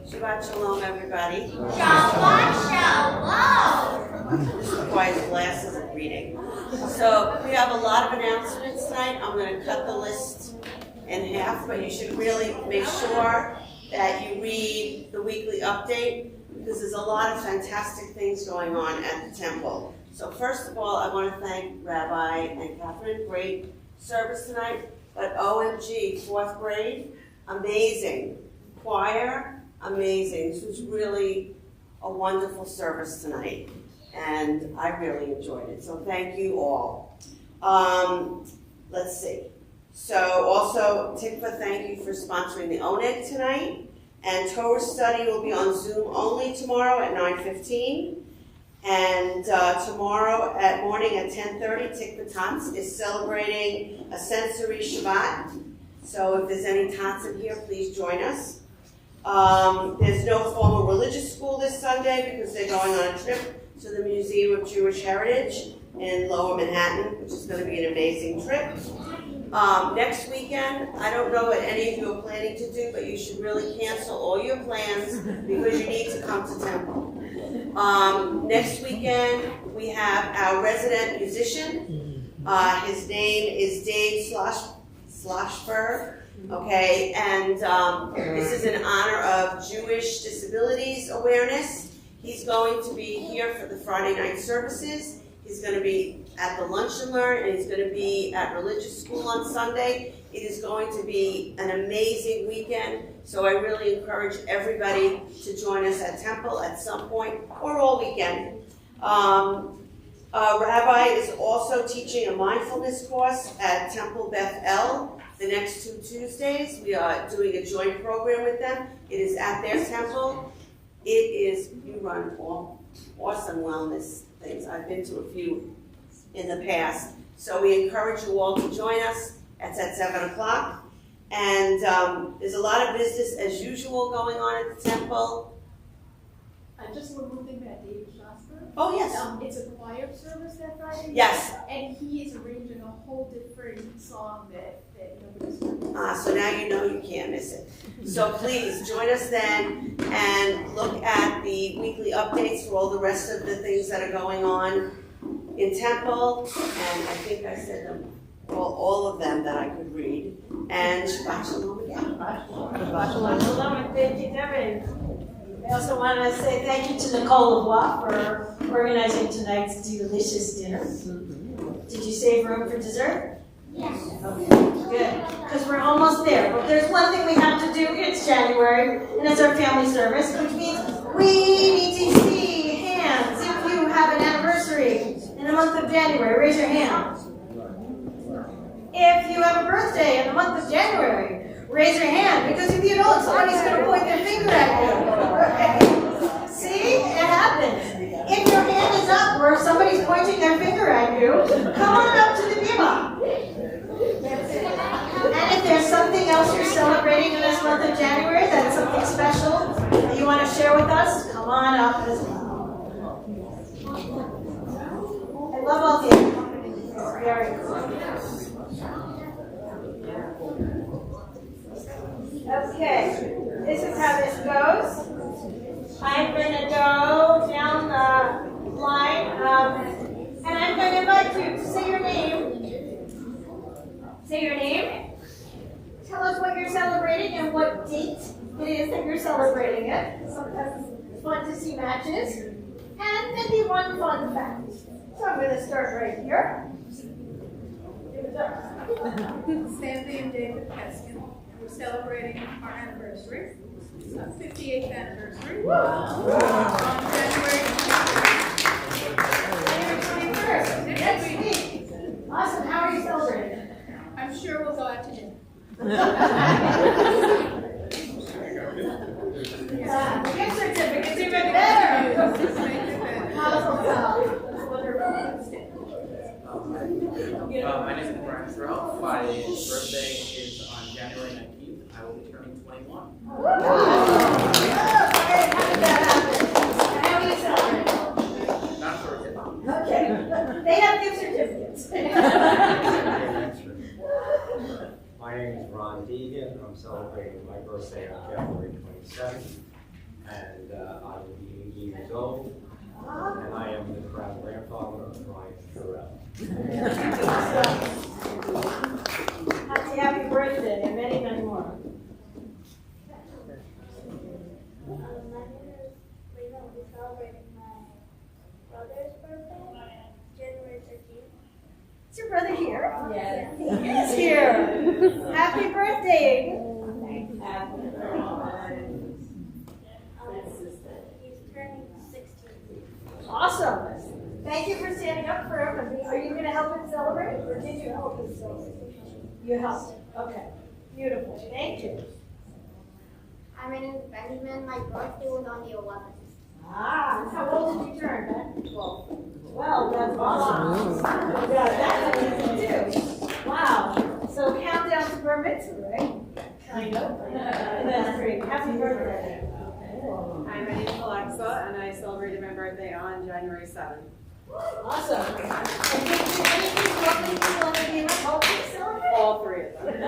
Shabbat shalom, everybody. Shabbat shalom. This requires glasses of reading. So we have a lot of announcements tonight. I'm going to cut the list in half, but you should really make sure that you read the weekly update because there's a lot of fantastic things going on at the temple. So first of all, I want to thank Rabbi and Catherine. Great service tonight. But OMG, 4th grade, amazing. Choir, amazing. This was really a wonderful service tonight, and I really enjoyed it. So thank you all. Let's see. So also, Tikvah, thank you for sponsoring the ONEG tonight. And Torah study will be on Zoom only tomorrow at 9:15. And tomorrow morning at 10:30, Tikvah Tanz is celebrating a sensory Shabbat. So if there's any Tanzim here, please join us. There's no formal religious school this Sunday because they're going on a trip to the Museum of Jewish Heritage in Lower Manhattan, which is going to be an amazing trip. Next weekend, I don't know what any of you are planning to do, but you should really cancel all your plans because you need to come to Temple. Next weekend, we have our resident musician. His name is Dave Sloshberg. Okay, and this is in honor of Jewish Disabilities Awareness. He's going to be here for the Friday night services. He's going to be at the Lunch and Learn, and he's going to be at religious school on Sunday. It is going to be an amazing weekend, so I really encourage everybody to join us at Temple at some point or all weekend. Rabbi is also teaching a mindfulness course at Temple Beth El the next 2 Tuesdays. We are doing a joint program with them. It is at their temple. You run awesome wellness things. I've been to a few in the past. So we encourage you all to join us. It's at 7 o'clock. And there's a lot of business as usual going on at the temple. Just one more thing about David Schosberg. Oh, yes. It's a choir service that Friday. Yes. And he is arranging a whole different song that nobody's heard. So now you know you can't miss it. So please join us then and look at the weekly updates for all the rest of the things that are going on in Temple. And I think I said them, all of them that I could read. And Shabbat Shalom again. Shabbat Shalom. Thank you, Devin. I also want to say thank you to Nicole Lavoie for organizing tonight's delicious dinner. Did you save room for dessert? Yes. Okay, good. Because we're almost there. But there's one thing we have to do. It's January, and it's our family service, which means we need to see hands. If you have an anniversary in the month of January, raise your hand. If you have a birthday in the month of January, raise your hand, because if you don't, somebody's going to point their finger at you. See? It happens. If your hand is up or somebody's pointing their finger at you, come on up to the bima. And if there's something else you're celebrating in this month of January, that's something special that you want to share with us, come on up as well. I love all the accompanying. It's very cool. Okay, this is how this goes. I'm going to go down the line, and I'm going to invite you to say your name. Say your name. Tell us what you're celebrating and what date it is that you're celebrating it. Sometimes it's fun to see matches. And maybe one fun fact. So I'm going to start right here. Sandy and David Peskin. We're celebrating our anniversary. It's our 58th anniversary. On January 21st. Next week. Awesome. How are you celebrating? I'm sure we'll go out to dinner. Gift certificates even better. How's My name is Brian Terrell. My birthday is on January 19th. I will be turning 21. How do you celebrate? Not sure yet. Okay. They have gift certificates. My name is Ron Deegan. I'm celebrating my birthday on January 27th. And I will be 80 years old. And I am the proud grandfather of Brian Terrell. Happy birthday, and many, many more. My name is Lena. I'll be celebrating my brother's birthday, January 13th. Is your brother here? Yes. He is here. Happy birthday. Happy birthday. He's turning 16. Awesome. Thank you for standing up for him. Are you going to help him celebrate, or did you help him celebrate? You helped. Okay. Beautiful. Thank you. Hi, my name is Benjamin. My birthday was on the 11th. Ah, how old did you turn, Ben? 12. Well, that's awesome. Yeah, that's amazing too. Wow. So countdown to bar mitzvah, right? Kind of. That's great. Happy birthday. Hi, my name is Alexa, and I celebrated my birthday on January 7th. Awesome. And did you anything what people want to be celebrate? All three of them.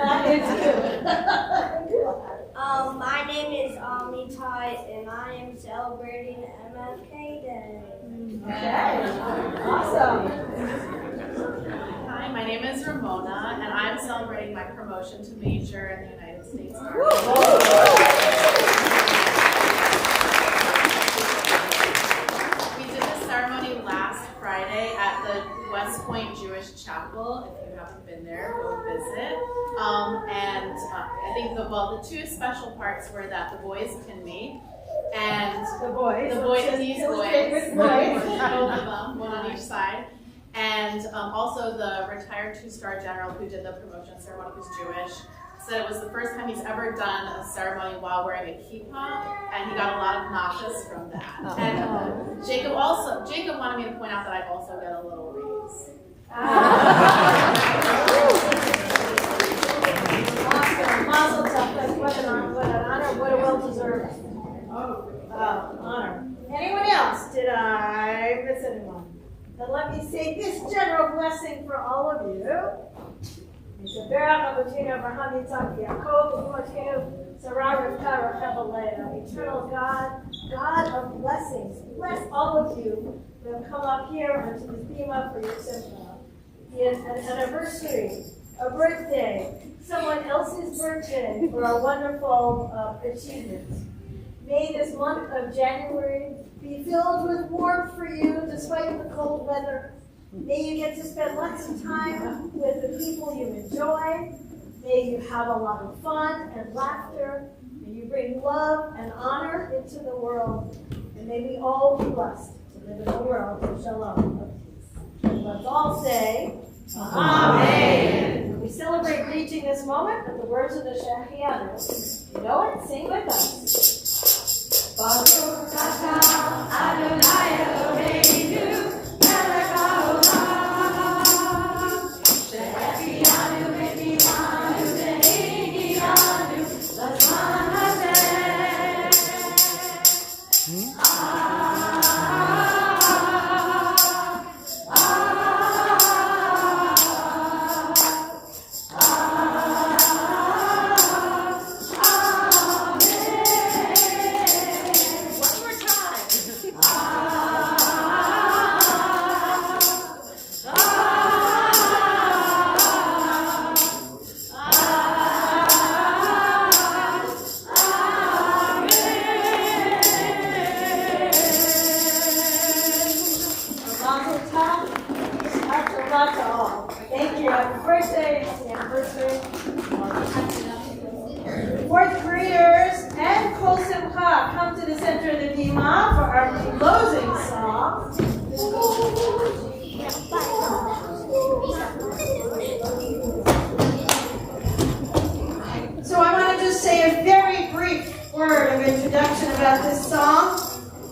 My name is Hyde, and I am celebrating MLK Day. Okay. Awesome. Hi, my name is Ramona, and I'm celebrating my promotion to major in the United States Army. We did this ceremony last Friday at the West Point Jewish Chapel. If you haven't been there, go visit. And I think the two special parts were that the boys pinned me, and these boys, both of them, one on each side. And also the retired two-star general who did the promotion ceremony, who's Jewish, said it was the first time he's ever done a ceremony while wearing a kippah, and he got a lot of nachas from that. And Jacob wanted me to point out that I also get a little raise. Awesome. Mazel tov. What an honor. What a well-deserved honor. Anyone else? Did I miss anyone? Then let me say this general blessing for all of you. Eternal God, God of blessings, bless all of you who have come up here onto this bima for your simcha. An anniversary, a birthday, someone else's birthday, or a wonderful achievement. May this month of January be filled with warmth for you despite the cold weather. May you get to spend lots of time with the people you enjoy. May you have a lot of fun and laughter. May you bring love and honor into the world. And may we all be blessed to live in a world of shalom, of peace. And let's all say, Amen. We celebrate reaching this moment with the words of the Shechianu. You know it? Sing with us. Baruch atah Adonai Eloheinu melech haolam she'echianu v'kilanu v'higiyanu l'zman hazeh. Thank you. Happy birthday. Happy anniversary. Fourth graders and Kol Simcha, come to the center of the bima for our closing song. So I want to just say a very brief word of introduction about this song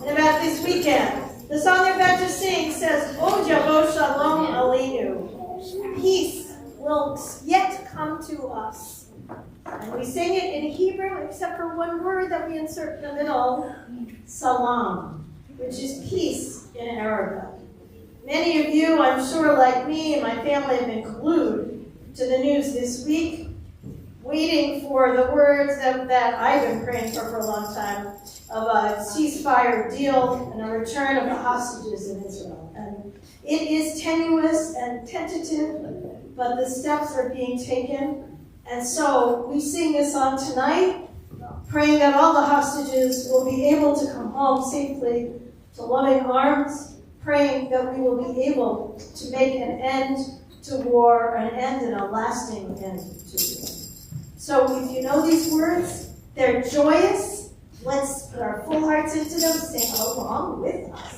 and about this weekend. The song they're about to sing says, O Javo Shalom Aleinu. Peace will yet come to us. And we sing it in Hebrew, except for one word that we insert in the middle, salam, which is peace in Arabic. Many of you, I'm sure, like me and my family, have been glued to the news this week, waiting for the words that I've been praying for a long time, of a ceasefire deal and a return of the hostages in Israel. And it is tenuous and tentative, but the steps are being taken. And so we sing this song tonight, praying that all the hostages will be able to come home safely to loving arms, praying that we will be able to make an end to war, an end and a lasting end to war. So if you know these words, they're joyous. Let's put our full hearts into them, sing along with us.